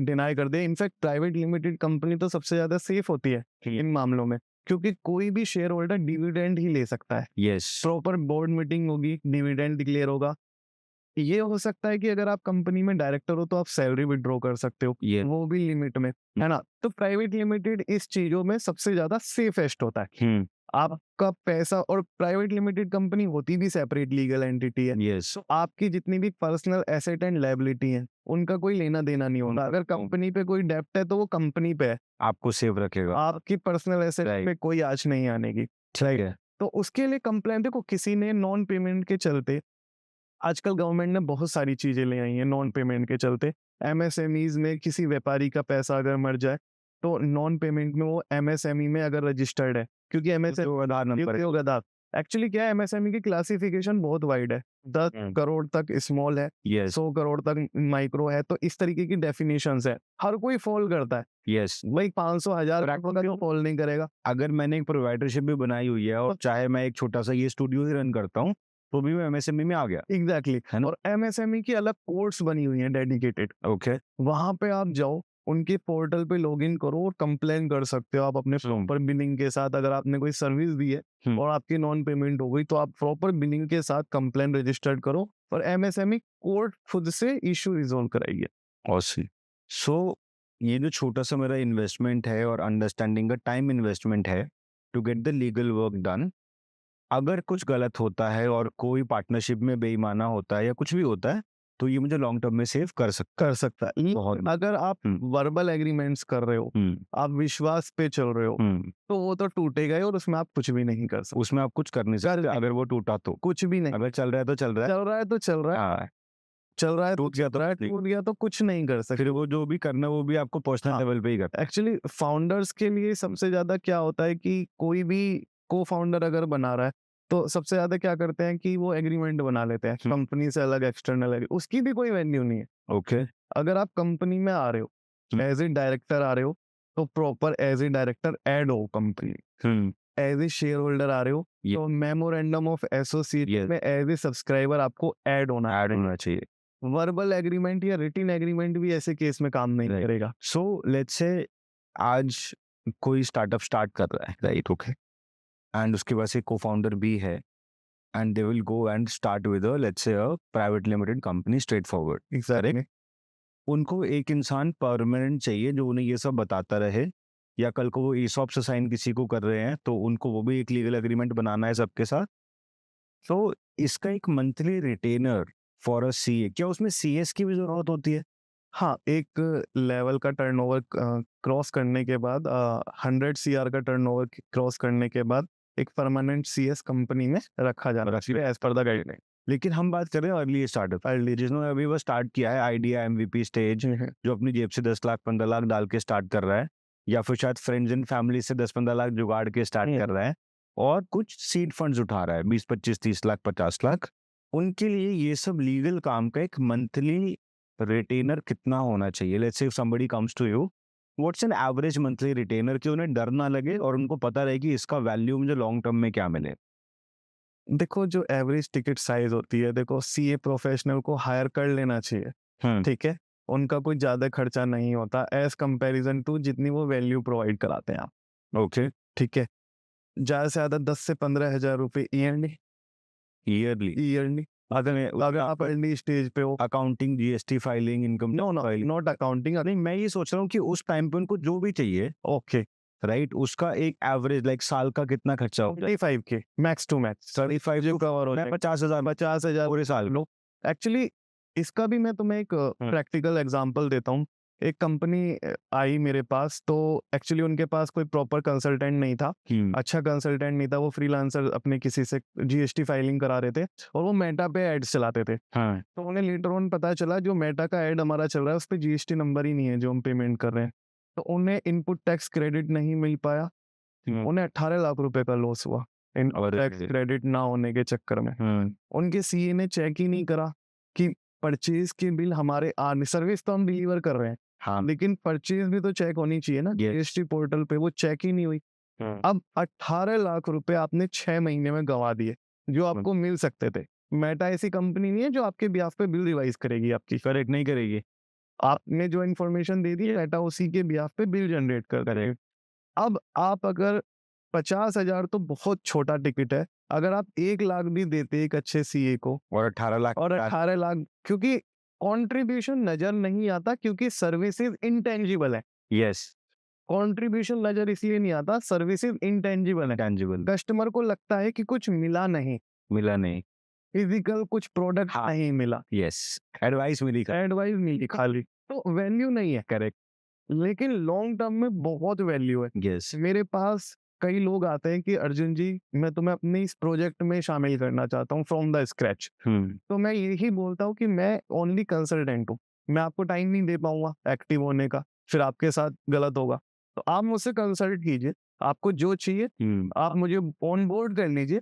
डिनाई कर दे। इनफैक्ट प्राइवेट लिमिटेड कंपनी तो सबसे ज्यादा सेफ होती है इन मामलों में, क्योंकि कोई भी शेयर होल्डर डिविडेंड ही ले सकता है। यस, प्रॉपर बोर्ड मीटिंग होगी, डिविडेंड डिक्लेयर होगा। ये हो सकता है कि अगर आप कंपनी में डायरेक्टर हो तो आप सैलरी विड्रॉ कर सकते हो, वो भी लिमिट में, है ना। तो प्राइवेट लिमिटेड इस चीजों में सबसे ज्यादा सेफेस्ट होता है। आपका पैसा, और प्राइवेट लिमिटेड कंपनी होती भी सेपरेट लीगल एंटिटी है, यस, तो आपकी जितनी भी पर्सनल एसेट एंड लायबिलिटी है उनका कोई लेना देना नहीं होता। अगर कंपनी पे कोई डेप्ट है तो वो कंपनी पे है, आपको सेव रखेगा। आपकी पर्सनल एसेट Right. पे कोई आंच नहीं आने की। ठीक है। तो उसके लिए कंप्लेंट, देखो किसी ने नॉन पेमेंट के चलते, आजकल गवर्नमेंट ने बहुत सारी चीजें ले आई हैं नॉन पेमेंट के चलते। एमएसएमईज में किसी व्यापारी का पैसा अगर मर जाए तो नॉन पेमेंट में वो एमएसएमई में अगर रजिस्टर्ड है, क्योंकि एमएसएमई आधार नंबर है। उद्योग एक्चुअली क्या है, एमएसएमई की क्लासिफिकेशन बहुत वाइड है। 10 करोड़ तक स्मॉल है, यस 100 करोड़ तक माइक्रो है, तो इस तरीके की डेफिनेशंस है। हर कोई फॉल करता है, यस। भाई 500 1000 का जो फॉल नहीं करेगा। अगर मैंने एक प्रोवाइडरशिप भी बनाई हुई है और चाहे मैं एक छोटा सा ये स्टूडियो ही रन करता हूँ तो भी मैं एमएसएमई में आ गया। एग्जैक्टली है ना? और एमएसएमई की अलग कोर्ट्स बनी हुई हैं डेडिकेटेड, ओके। वहां पे आप जाओ, उनके पोर्टल पे लॉगिन करो और कंप्लेन कर सकते हो आप अपने प्रॉपर बिलिंग के साथ। अगर आपने कोई सर्विस दी है और आपकी नॉन पेमेंट हो गई तो आप प्रॉपर बिलिंग के साथ कंप्लेन रजिस्टर्ड करो और एमएसएमई कोर्ट खुद से इशू रिजोल्व कराइए। ऑसम। सो ये जो छोटा सा मेरा इन्वेस्टमेंट है और अंडरस्टैंडिंग का टाइम इन्वेस्टमेंट है to get the legal work done, अगर कुछ गलत होता है और कोई पार्टनरशिप में बेईमाना होता है या कुछ भी होता है तो ये मुझे लॉन्ग टर्म में सेव कर सकता है। बहुत। अगर आप वर्बल एग्रीमेंट्स कर रहे हो, आप विश्वास पे चल रहे हो, तो वो तो टूटेगा ही और उसमें आप कुछ भी नहीं कर सकते। उसमें आप कुछ कर नहीं सकते अगर वो टूटा तो कुछ भी नहीं। अगर चल रहा है तो चल रहा है, चल रहा है तो चल रहा है, हाँ, चल रहा है टूट गया तो टूट गया तो कुछ नहीं कर सकते। फिर वो जो भी करना है वो भी आपको पर्सनल लेवल पे ही करना। एक्चुअली फाउंडर्स के लिए सबसे ज्यादा क्या होता है कि कोई भी को फाउंडर अगर बना रहा है तो सबसे ज्यादा क्या करते हैं कि वो एग्रीमेंट बना लेते हैं कंपनी से अलग, एक्सटर्नल, उसकी भी कोई वैल्यू नहीं है। ओके। अगर आप कंपनी में आ रहे हो एज ए डायरेक्टर आ रहे हो तो proper as a director add हो company. As a shareholder आ रहे हो तो मेमोरेंडम ऑफ एसोसिएट में एज ए सब्सक्राइबर आपको ऐड होना चाहिए। वर्बल एग्रीमेंट या रिटन एग्रीमेंट भी ऐसे केस में काम नहीं करेगा। सो लेट्स से आज कोई स्टार्टअप स्टार्ट कर रहा है, राइट? ओके। एंड उसके पास एक को-फाउंडर भी है and they will go and start with a let's say a private limited company straight forward. Exactly. उनको एक इंसान परमानेंट चाहिए जो उन्हें ये सब बताता रहे, या कल को वो ईसॉप से साइन किसी को कर रहे हैं तो उनको वो भी एक लीगल एग्रीमेंट बनाना है सबके साथ। तो इसका एक monthly retainer for a CA, क्या उसमें सीएस की भी जरूरत होती है? हाँ, एक लेवल का टर्नओवर क्रॉस करने के बाद 100 सीआर का टर्नओवर क्रॉस करने के बाद एक परमानेंट सीएस कंपनी में रखा जाना चाहिए एज पर द गाइडलाइन। लेकिन हम बात कर रहे हैं अर्ली स्टार्टअप, जिसने अभी वो स्टार्ट किया है आइडिया एमवीपी स्टेज, जो अपनी जेब से 10 लाख 15 लाख डाल के स्टार्ट कर रहा है, या फिर शायद फ्रेंड्स एंड फैमिली से 10-15 लाख जुगाड़ के स्टार्ट कर रहा है और कुछ सीड फंड्स उठा रहा है 20-25-30 लाख 50 लाख। उनके लिए ये सब लीगल काम का एक मंथली रिटेनर कितना होना चाहिए? Let's say if somebody comes to you, what's an average monthly retainer, कि उन्हें डर ना लगे और उनको पता रहे कि इसका वैल्यू मुझे लॉन्ग टर्म में क्या मिले। देखो जो एवरेज टिकट साइज होती है, देखो सीए प्रोफेशनल को हायर कर लेना चाहिए, ठीक है, उनका कोई ज्यादा खर्चा नहीं होता एज कंपैरिजन टू जितनी वो वैल्यू प्रोवाइड कराते हैं आप। ओके। ठीक है, ज्यादा से ज्यादा 10 से 15 हजार रुपए ईयरली अगर आप अर्ली स्टेज पे हो। Accounting, GST filing, income filing, not accounting. नहीं, मैं ये सोच रहा हूँ कि उस टाइम पे उनको जो भी चाहिए, ओके, राइट, उसका एक एवरेज लाइक साल का कितना खर्चा हो? 35K max to max. 35 जो कवर हो जाए 50,000 पूरे साल। एक्चुअली इसका भी मैं तुम्हें एक प्रैक्टिकल एग्जांपल देता हूँ। एक कंपनी आई मेरे पास, तो एक्चुअली उनके पास कोई प्रॉपर कंसल्टेंट नहीं था, अच्छा कंसल्टेंट नहीं था, वो फ्रीलांसर अपने किसी से जीएसटी फाइलिंग करा रहे थे और वो मेटा पे एड्स चलाते थे। तो उन्हें लेटर ऑन पता चला जो मेटा का एड हमारा चल रहा है उस पर जीएसटी नंबर ही नहीं है जो हम पेमेंट कर रहे हैं, तो उन्हें इनपुट टैक्स क्रेडिट नहीं मिल पाया। उन्हें 18 लाख रुपए का लॉस हुआ इनपुट टैक्स क्रेडिट ना होने के चक्कर में। उनके सीए ने चेक ही नहीं करा कि परचेज के बिल हमारे आने, सर्विस तो हम डिलीवर कर रहे हैं, हाँ, लेकिन परचेज भी तो चेक होनी चाहिए ना जीएसटी पोर्टल पे, वो चेक ही नहीं हुई। अब 18 लाख रुपए आपने 6 महीने में गंवा दिए जो आपको मिल सकते थे। मेटा ऐसी कंपनी नहीं है जो आपके बिहाफ पे बिल रिवाइज करेगी, आपकी करेक्ट नहीं करेगी। आपने जो इन्फॉर्मेशन दे दी है मेटा उसी के बिहाफ पे बिल जनरेट कर करेगा। अब आप अगर 50,000 तो बहुत छोटा टिकट है, अगर आप 1 लाख भी देते एक अच्छे सीए को और 18 लाख, क्योंकि कंट्रीब्यूशन नजर नहीं आता क्योंकि सर्विसेज इंटेंजिबल है। यस, कंट्रीब्यूशन नजर इसलिए नहीं आता, सर्विसेज इंटेंजिबल है, टैंजिबल कस्टमर को लगता है कि कुछ मिला नहीं, मिला नहीं, फिजिकल कुछ प्रोडक्ट हाँ। नहीं मिला, यस, एडवाइस मिली का, एडवाइस मिली खाली, तो वैल्यू नहीं है। करेक्ट, लेकिन लॉन्ग टर्म में बहुत वैल्यू है। यस, मेरे पास कई लोग आते हैं कि अर्जुन जी मैं तुम्हें अपने इस प्रोजेक्ट में शामिल करना चाहता हूँ फ्रॉम द स्क्रैच। तो मैं यही बोलता हूँ कि मैं ओनली कंसल्टेंट हूँ, मैं आपको टाइम नहीं दे पाऊंगा एक्टिव होने का, फिर आपके साथ गलत होगा। तो आप मुझसे कंसल्ट कीजिए, आपको जो चाहिए आप मुझे ऑन बोर्ड कर लीजिए,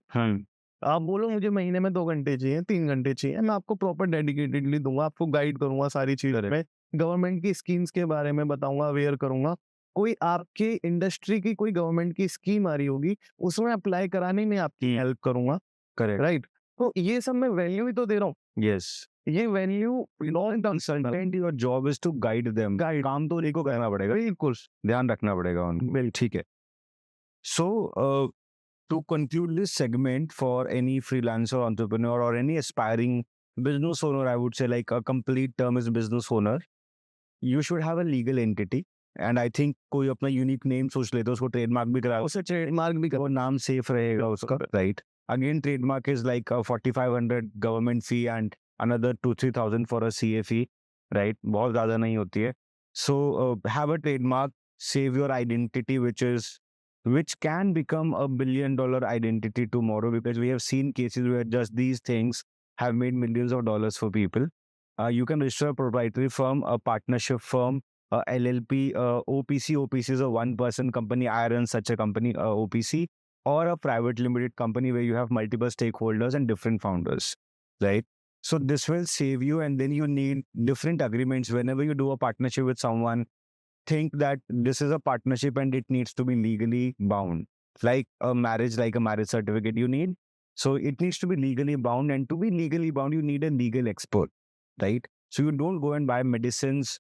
आप बोलो मुझे महीने में 2 घंटे चाहिए, 3 घंटे चाहिए, मैं आपको प्रॉपर डेडिकेटेडली दूंगा, आपको गाइड करूंगा सारी चीजों में, गवर्नमेंट की स्कीम्स के बारे में बताऊंगा, अवेयर करूंगा। कोई आपके इंडस्ट्री की कोई गवर्नमेंट की स्कीम आ रही होगी उसमें अप्लाई कराने में आपकी हेल्प करूंगा, करेक्ट, राइट। तो ये सब मैं वैल्यू ही तो दे रहा हूँ, यस। ये value long term consultant, your job is to guide them, guide, काम तो उन्हीं को करना पड़ेगा, बिल्कुल ध्यान रखना पड़ेगा उनको, बिल्कुल। ठीक है। सो to conclude this segment for any freelancer entrepreneur or any aspiring business owner, I would say like a complete term is business owner. You should have a legal entity, and I think कोई अपना यूनिक नेम सोच लेते उसको ट्रेडमार्क भी करा, उसे ट्रेडमार्क भी वो नाम सेफ रहेगा उसका, right. Again trademark is like 4500 government fee and another 2-3,000 for a CA fee, right, बहुत ज़्यादा नहीं होती है। So have a trademark, save your identity, which can become a $1 billion identity tomorrow, because we have seen cases where just these things have made millions of dollars for people. You can register a proprietary firm, a partnership firm, a LLP, OPC. OPC is a one-person company. I run such a company, OPC, or a private limited company where you have multiple stakeholders and different founders, right? So this will save you, and then you need different agreements whenever you do a partnership with someone. Think that this is a partnership and it needs to be legally bound, like a marriage certificate you need. So it needs to be legally bound, and to be legally bound you need a legal expert, right? So you don't go and buy medicines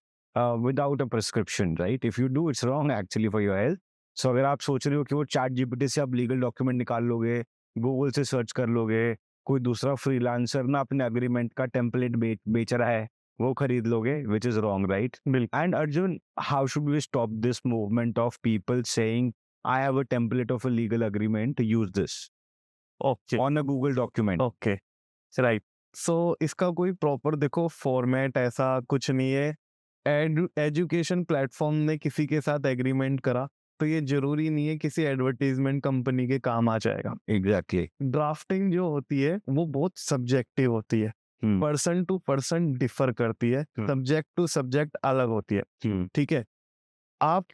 without a prescription, right? If you do, it's wrong actually for your health. So अगर आप सोच रहे हो कि वो ChatGPT से आप लीगल डॉक्यूमेंट निकाल लोगे, गूगल से सर्च कर लोगे, कोई दूसरा फ्रीलांसर ना अपने एग्रीमेंट का टेम्पलेट बेच रहा है, वो खरीद लोगे, which is wrong, right? And Arjun, how should we stop this movement of people saying, I have a template of a legal agreement to use this on a Google document? Okay, right. So इसका कोई प्रॉपर देखो फॉर्मेट ऐसा कुछ नहीं है। एजुकेशन प्लेटफॉर्म ने किसी के साथ एग्रीमेंट करा तो ये जरूरी नहीं है किसी एडवर्टीजमेंट कंपनी के काम आ जाएगा। Exactly. ड्राफ्टिंग जो होती है वो बहुत सब्जेक्टिव होती है, पर्सन टू पर्सन डिफर करती है, सब्जेक्ट टू सब्जेक्ट अलग होती है, ठीक है। आप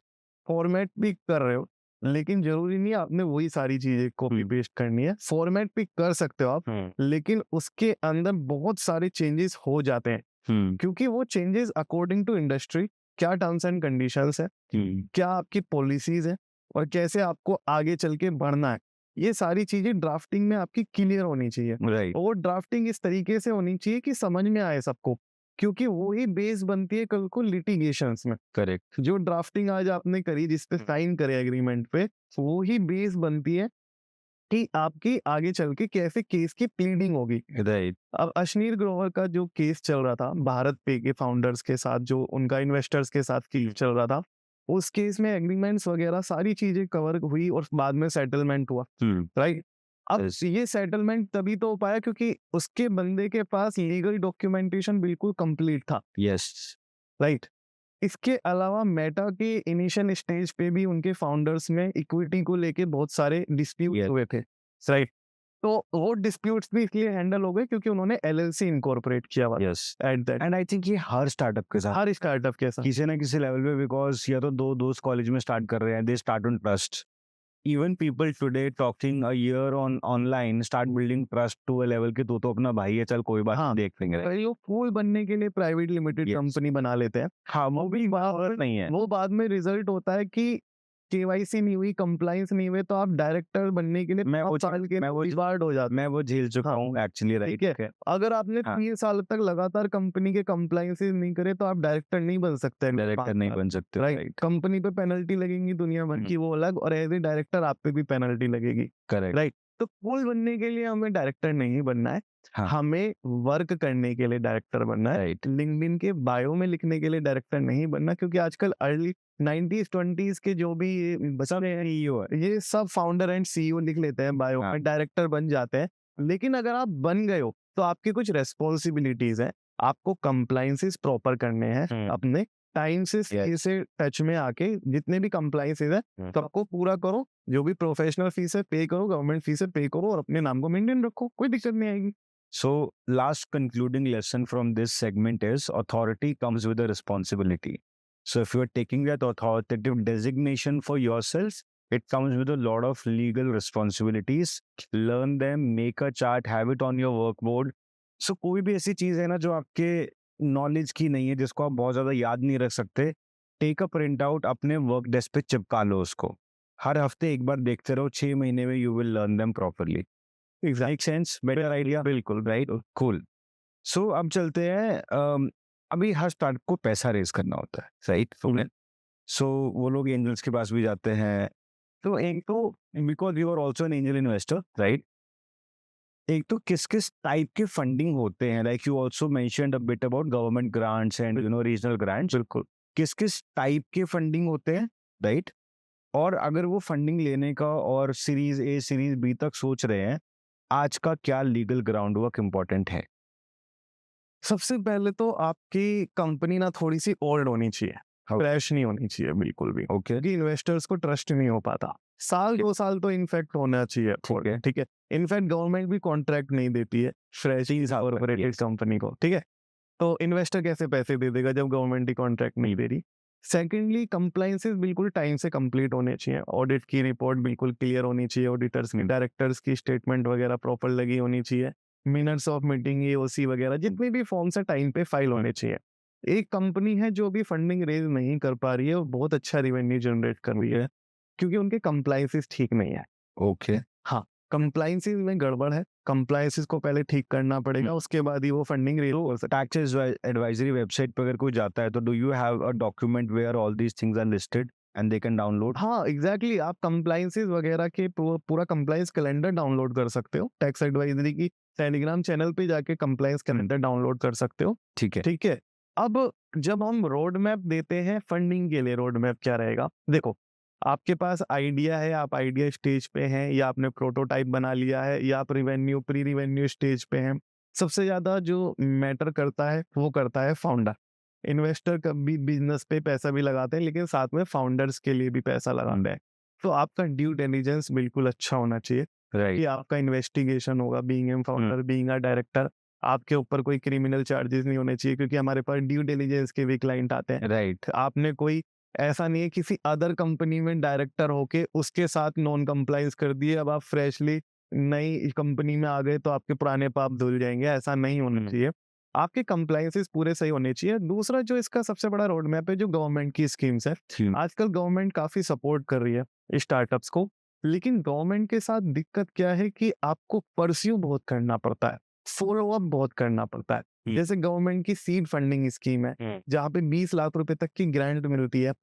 फॉर्मेट भी कर रहे हो लेकिन जरूरी नहीं आपने वही सारी चीजें कॉपी पेस्ट करनी है। फॉर्मेट भी कर सकते हो आप, लेकिन उसके अंदर बहुत सारे चेंजेस हो जाते हैं, क्योंकि वो चेंजेस अकॉर्डिंग टू इंडस्ट्री, क्या टर्म्स एंड कंडीशंस है, क्या आपकी पॉलिसीज है और कैसे आपको आगे चल के बढ़ना है, ये सारी चीजें ड्राफ्टिंग में आपकी क्लियर होनी चाहिए। Right. और ड्राफ्टिंग इस तरीके से होनी चाहिए कि समझ में आए सबको, क्योंकि वो ही बेस बनती है कल को लिटिगेशंस में। Correct. जो ड्राफ्टिंग आज आपने करी जिसपे साइन करे एग्रीमेंट पे, वो ही बेस बनती है कि आपकी आगे चल के कैसे केस की प्लीडिंग होगी। Right. अब अश्नीर ग्रोवर का जो केस चल रहा था भारत पे के फाउंडर्स के साथ, जो उनका इन्वेस्टर्स के साथ केस चल रहा था, उस केस में एग्रीमेंट्स वगैरह सारी चीजें कवर हुई और बाद में सेटलमेंट हुआ, राइट। अब ये सेटलमेंट तभी तो हो पाया क्योंकि उसके बंदे के पास लीगल डॉक्यूमेंटेशन बिल्कुल कंप्लीट था, Yes. राइट। इसके अलावा मेटा के इनिशियल स्टेज पे भी उनके फाउंडर्स में इक्विटी को लेके बहुत सारे डिस्प्यूट हुए थे, राइट। तो वो डिस्प्यूट्स भी इसलिए हैंडल हो गए क्योंकि उन्होंने LLC इनकॉर्पोरेट किया हुआ Yes. At that. And I think ये हर स्टार्टअप के साथ, हर स्टार्टअप के साथ किसी ना किसी लेवल पे, बिकॉज या तो दो दोस्त कॉलेज में स्टार्ट कर रहे हैं, they start on trust. Even people today talking a year on online start building trust to a level कि तो अपना भाई है, चल कोई बात नहीं, देख लेंगे. कई लोग फूल बनने के लिए प्राइवेट लिमिटेड कंपनी बना लेते हैं, हाँ, वो भी बात नहीं है, वो बाद में रिजल्ट होता है कि KYC नहीं हुई, कंप्लायंस नहीं हुए, तो आप डायरेक्टर बनने के लिए 5 साल के डिसबार्ड हो जाते हैं। मैं वो झेल चुका हूँ एक्चुअली, राइट है। अगर आपने 3 साल तक लगातार कंपनी के कंप्लायंस नहीं करे तो आप डायरेक्टर नहीं बन सकते, डायरेक्टर नहीं बन सकते, राइट। कंपनी पे पेनल्टी लगेगी दुनिया भर की, वो अलग, और एज ए डायरेक्टर आप पे भी पेनल्टी लगेगी, करेक्ट, राइट। तो कूल बनने के लिए हमें डायरेक्टर नहीं बनना है, हाँ। हमें वर्क करने के लिए डायरेक्टर बनना है। राइट। लिंक्डइन के बायो में लिखने के लिए डायरेक्टर नहीं बनना, क्योंकि आजकल अर्ली 90s 20s के जो भी सब बच्चे हैं, CEO है। ये सब फाउंडर एंड सीईओ लिख लेते हैं बायो हाँ। में, डायरेक्टर बन जाते हैं। लेकिन अगर आप बन गए हो तो आपकी कुछ रेस्पॉन्सिबिलिटीज हैं, आपको कंप्लायंसेस प्रॉपर करने हैं, अपने टाइम से Yes. से टच में आके जितने भी कंप्लायंसेस है तो आपको पूरा करो, जो भी प्रोफेशनल फीस है पे करो, गवर्नमेंट फीस है पे करो, और अपने नाम को मेंटेन रखो, कोई दिक्कत नहीं आएगी। So, last concluding lesson from this segment is authority comes with a responsibility. So, if you are taking that authoritative designation for yourself, it comes with a lot of legal responsibilities. Learn them, make a chart, have it on your workboard. So, कोई भी ऐसी चीज़ है ना जो आपके नॉलेज की नहीं है, जिसको आप बहुत ज़्यादा याद नहीं रख सकते, टेक अ प्रिंट आउट, अपने वर्क डेस्क पे चिपका लो उसको। हर हफ्ते एक बार देखते रहो, 6 महीने में you will learn them properly. Make sense? Better idea? बिल्कुल Right? Cool. So अब चलते हैं, अभी हर स्टार्टअप को पैसा रेज करना होता है, राइट? सो वो लोग एंजल्स के पास भी जाते हैं। तो एक तो because you are also an angel investor, right? एक तो किस किस टाइप के फंडिंग होते हैं, like you also mentioned a bit about government grants and regional grants. बिल्कुल। किस किस टाइप के फंडिंग होते हैं, राइट? और अगर वो फंडिंग लेने का और सीरीज ए सीरीज बी तक सोच रहे हैं, आज का क्या लीगल ग्राउंड वर्क इम्पोर्टेंट है? सबसे पहले तो आपकी कंपनी ना थोड़ी सी ओल्ड होनी चाहिए, फ्रेश नहीं होनी चाहिए बिल्कुल भी, ओके। क्योंकि इन्वेस्टर्स को ट्रस्ट नहीं हो पाता। साल 2 साल तो इनफैक्ट होना चाहिए, ठीक है। इनफैक्ट गवर्नमेंट भी कॉन्ट्रैक्ट नहीं देती है फ्रेश कॉर्पोरेटेड कंपनी को, ठीक है। तो इन्वेस्टर कैसे पैसे दे देगा जब गवर्नमेंट ही कॉन्ट्रैक्ट नहीं दे रही। सेकेंडली, कंप्लायंसेस बिल्कुल टाइम से कंप्लीट होने चाहिए, ऑडिट की रिपोर्ट बिल्कुल क्लियर होनी चाहिए, ऑडिटर्स की, डायरेक्टर्स की स्टेटमेंट वगैरह प्रॉपर लगी होनी चाहिए, मिनट्स ऑफ मीटिंग, एओसी वगैरह जितने भी फॉर्म्स है टाइम पे फाइल होने चाहिए। एक कंपनी है जो भी फंडिंग रेज नहीं कर पा रही है, वो बहुत अच्छा रेवेन्यू जनरेट कर रही है, क्योंकि उनके कंप्लायंसेस ठीक नहीं है। ओके। हाँ, कंप्लायंसेस में गड़बड़ है, कंप्लायंसेस को पहले ठीक करना पड़ेगा, उसके बाद ही वो फंडिंग रेज हो सकता है। टैक्स एडवाइजरी वेबसाइट पर अगर कोई जाता है तो do you have a document where all these things are listed and they can download? हाँ, एग्जैक्टली, आप कंप्लायंसेस वगैरह के पूरा कंप्लायंस कैलेंडर डाउनलोड कर सकते हो। टैक्स एडवाइजरी की टेलीग्राम चैनल पे जाके कंप्लायंस कैलेंडर डाउनलोड कर सकते हो, ठीक है। ठीक है। अब जब हम रोड मैप देते हैं फंडिंग के लिए, रोड मैप क्या रहेगा? देखो, आपके पास आइडिया है, आप आइडिया स्टेज पे हैं, या आपने प्रोटोटाइप बना लिया है, या आप प्री रिवेन्यू स्टेज पे हैं। सबसे ज्यादा जो मैटर करता है वो करता है फाउंडर। इन्वेस्टर कभी बिजनेस पे पैसा भी लगाते हैं, लेकिन साथ में फाउंडर्स के लिए भी पैसा लगाते हैं। तो आपका ड्यू डिलिजेंस बिल्कुल अच्छा होना चाहिए, राइट। कि आपका इन्वेस्टिगेशन होगा, being a founder, being a director, आपके ऊपर कोई क्रिमिनल चार्जेस नहीं होने चाहिए, क्योंकि हमारे पास ड्यू डिलिजेंस के भी क्लाइंट आते हैं। राइट। आपने कोई ऐसा नहीं है किसी अदर कंपनी में डायरेक्टर होके उसके साथ नॉन कंप्लायंस कर दिए, अब आप फ्रेशली नई कंपनी में आ गए तो आपके पुराने पाप धुल जाएंगे, ऐसा नहीं होना चाहिए। आपके कंप्लायंसेस पूरे सही होने चाहिए। दूसरा जो इसका सबसे बड़ा रोड मैप है, जो गवर्नमेंट की स्कीम्स है, आजकल गवर्नमेंट काफी सपोर्ट कर रही है स्टार्टअप्स को, लेकिन गवर्नमेंट के साथ दिक्कत क्या है कि आपको परस्यू बहुत करना पड़ता है, फॉलो अप बहुत करना पड़ता है। जैसे गवर्नमेंट की सीड फंडिंग स्कीम है, जहाँ पे 20 लाख रुपए तक की ग्रांट मिलती है,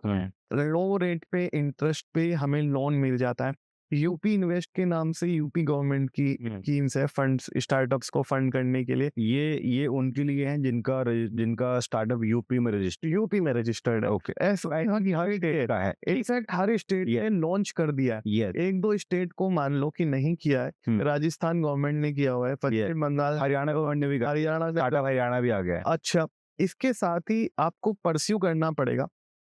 लो रेट पे इंटरेस्ट पे हमें लोन मिल जाता है। यूपी इन्वेस्ट के नाम से यूपी गवर्नमेंट की स्कीम्स है, फंड्स स्टार्टअप्स को फंड करने के लिए। ये उनके लिए हैं जिनका स्टार्टअप यूपी में रजिस्टर्ड है। ओके। ऐसा हर स्टेट का है, इनफैक्ट हर स्टेट ने लॉन्च कर दिया है। Yes. एक दो स्टेट को मान लो कि नहीं किया है, राजस्थान गवर्नमेंट ने किया हुआ है, पश्चिम बंगाल, हरियाणा गवर्नमेंट ने भी, हरियाणा भी आ गया है। अच्छा, इसके साथ ही आपको परस्यू करना पड़ेगा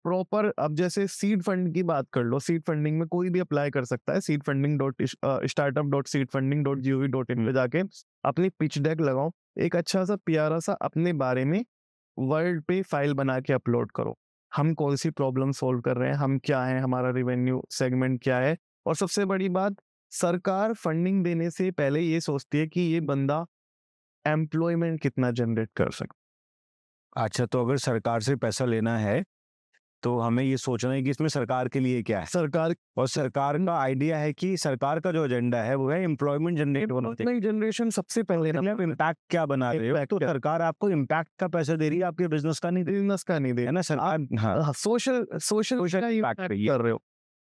प्रॉपर। अब जैसे सीड फंड की बात कर लो, सीड फंडिंग में कोई भी अप्लाई कर सकता है। seedfunding.startup.seedfunding.gov.in पे जाके अपनी पिच डेक लगाओ, एक अच्छा सा प्यारा सा अपने बारे में वर्ड पे फाइल बना के अपलोड करो। हम कौन सी प्रॉब्लम सॉल्व कर रहे हैं, हम क्या है, हमारा रेवेन्यू सेगमेंट क्या है। और सबसे बड़ी बात, सरकार फंडिंग देने से पहले ये सोचती है कि ये बंदा एम्प्लॉयमेंट कितना जनरेट कर सकता। अच्छा, तो अगर सरकार से पैसा लेना है तो हमें ये सोचना है कि इसमें सरकार के लिए क्या है। सरकार का आइडिया है कि सरकार का जो एजेंडा है वो है एम्प्लॉयमेंट जनरेशन सबसे पहले। इम्पैक्ट क्या बना रहे हो? तो सरकार आपको इम्पैक्ट का पैसा दे रही है, आपके बिजनेस का नहीं दे है ना सरकार। हाँ, सोशल इम्पैक्ट कर रहे हो,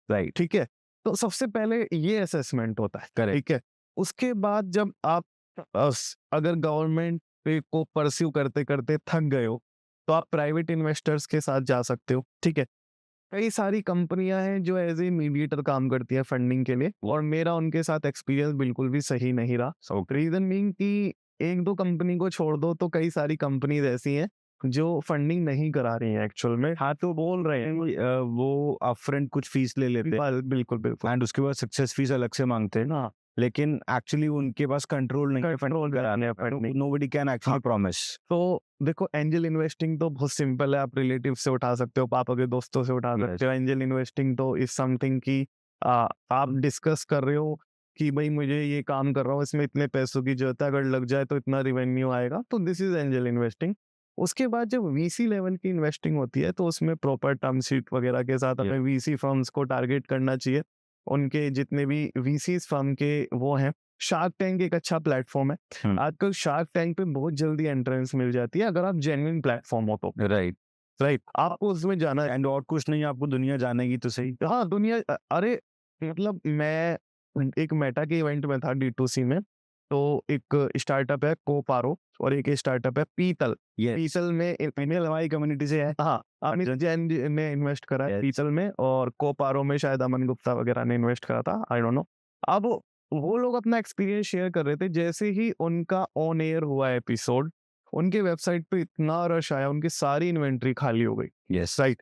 राइट। ठीक है। तो सबसे पहले ये असेसमेंट होता है, ठीक है। उसके बाद जब आप अगर गवर्नमेंट पे को परस्यू करते करते थक गए हो, तो आप प्राइवेट इन्वेस्टर्स के साथ जा सकते हो, ठीक है। कई सारी कंपनियां हैं जो एज ए मीडिएटर काम करती है फंडिंग के लिए, और मेरा उनके साथ एक्सपीरियंस बिल्कुल भी सही नहीं रहा। रीजन मीन कि एक दो कंपनी को छोड़ दो तो कई सारी कंपनीज ऐसी हैं जो फंडिंग नहीं करा रही हैं एक्चुअल में। हाँ, तो बोल रहे हैं वो अपफ्रंट कुछ फीस ले लेते हैं बिल्कुल बिल्कुल एंड उसके बाद सक्सेस फीस अलग से मांगते हैं, हाँ, लेकिन एक्चुअली उनके पास कंट्रोल नहीं है कंट्रोल कराने funding. Nobody can actually promise. तो देखो, एंजल इन्वेस्टिंग तो बहुत सिंपल है, आप रिलेटिव से उठा सकते हो, पापा के दोस्तों से उठा सकते हो। एंजल इन्वेस्टिंग तो इज समथिंग कि आप डिस्कस कर रहे हो कि भाई मुझे ये काम कर रहा हूँ, इसमें इतने पैसों की जरूरत है, अगर लग जाए तो इतना रिवेन्यू आएगा, तो दिस इज एंजल इन्वेस्टिंग। उसके बाद जब वीसी लेवल की इन्वेस्टिंग होती है तो उसमें प्रॉपर टर्म शीट वगैरह के साथ हमें वीसी फर्म्स को टारगेट करना चाहिए। उनके जितने भी वीसी फर्म के वो हैं, शार्क टैंक एक अच्छा प्लेटफॉर्म है। आजकल शार्क टैंक पे बहुत जल्दी एंट्रेंस मिल जाती है अगर आप जेन्युइन प्लेटफॉर्म हो तो। राइट, आपको उसमें जाना है एंड और कुछ नहीं, आपको दुनिया जानेगी तो सही। हाँ, दुनिया अरे मतलब मैं एक मेटा के इवेंट में था D2C में, तो एक स्टार्टअप है कोपारो और एक स्टार्टअप है पीतल। पीतल में ईमेल हमारी कम्युनिटी से है। हाँ, अमित जैन ने इन्वेस्ट करा है पीतल में, और कोपारो में शायद अमन गुप्ता वगैरह ने इन्वेस्ट करा था, आई डोंट नो। अब वो लोग अपना एक्सपीरियंस शेयर कर रहे थे, जैसे ही उनका ऑन एयर हुआ एपिसोड, उनके वेबसाइट पे इतना रश आया, उनकी सारी इन्वेंट्री खाली हो गई। यस, राइट,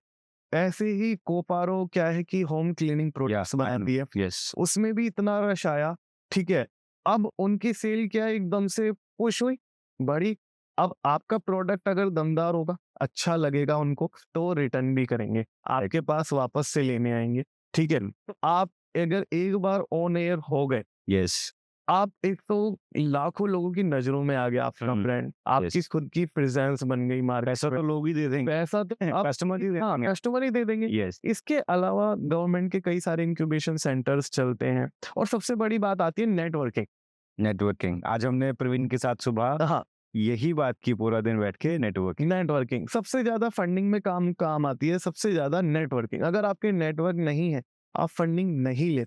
ऐसे ही कोपारो क्या है कि होम क्लीनिंग प्रोडक्ट्स बनाती है, यस, उसमें भी इतना रश आया, ठीक है। अब उनकी सेल क्या है, एकदम से पुश हुई, बढ़ी। अब आपका प्रोडक्ट अगर दमदार होगा, अच्छा लगेगा उनको, तो रिटर्न भी करेंगे, आपके पास वापस से लेने आएंगे, ठीक है। तो आप अगर एक बार ऑन एयर हो गए, यस, आप एक तो लाखों लोगों की नजरों में आ गया आपका ब्रांड, आपकी खुद की प्रेजेंस बन गई मार्केट। पैसा तो लोग ही दे देंगे, पैसा तो कस्टमर ही हाँ, देंगे। कस्टमर ही दे देंगे। यस, इसके अलावा गवर्नमेंट के कई सारे इंक्यूबेशन सेंटर्स चलते हैं, और सबसे बड़ी बात आती है नेटवर्किंग। नेटवर्किंग। आज हमने प्रवीण के साथ सुबह हाँ, यही बात की, पूरा दिन बैठ के नेटवर्किंग। नेटवर्किंग सबसे ज्यादा फंडिंग में काम आती है, सबसे ज्यादा नेटवर्किंग। अगर आपके नेटवर्क नहीं है, आप फंडिंग नहीं ले।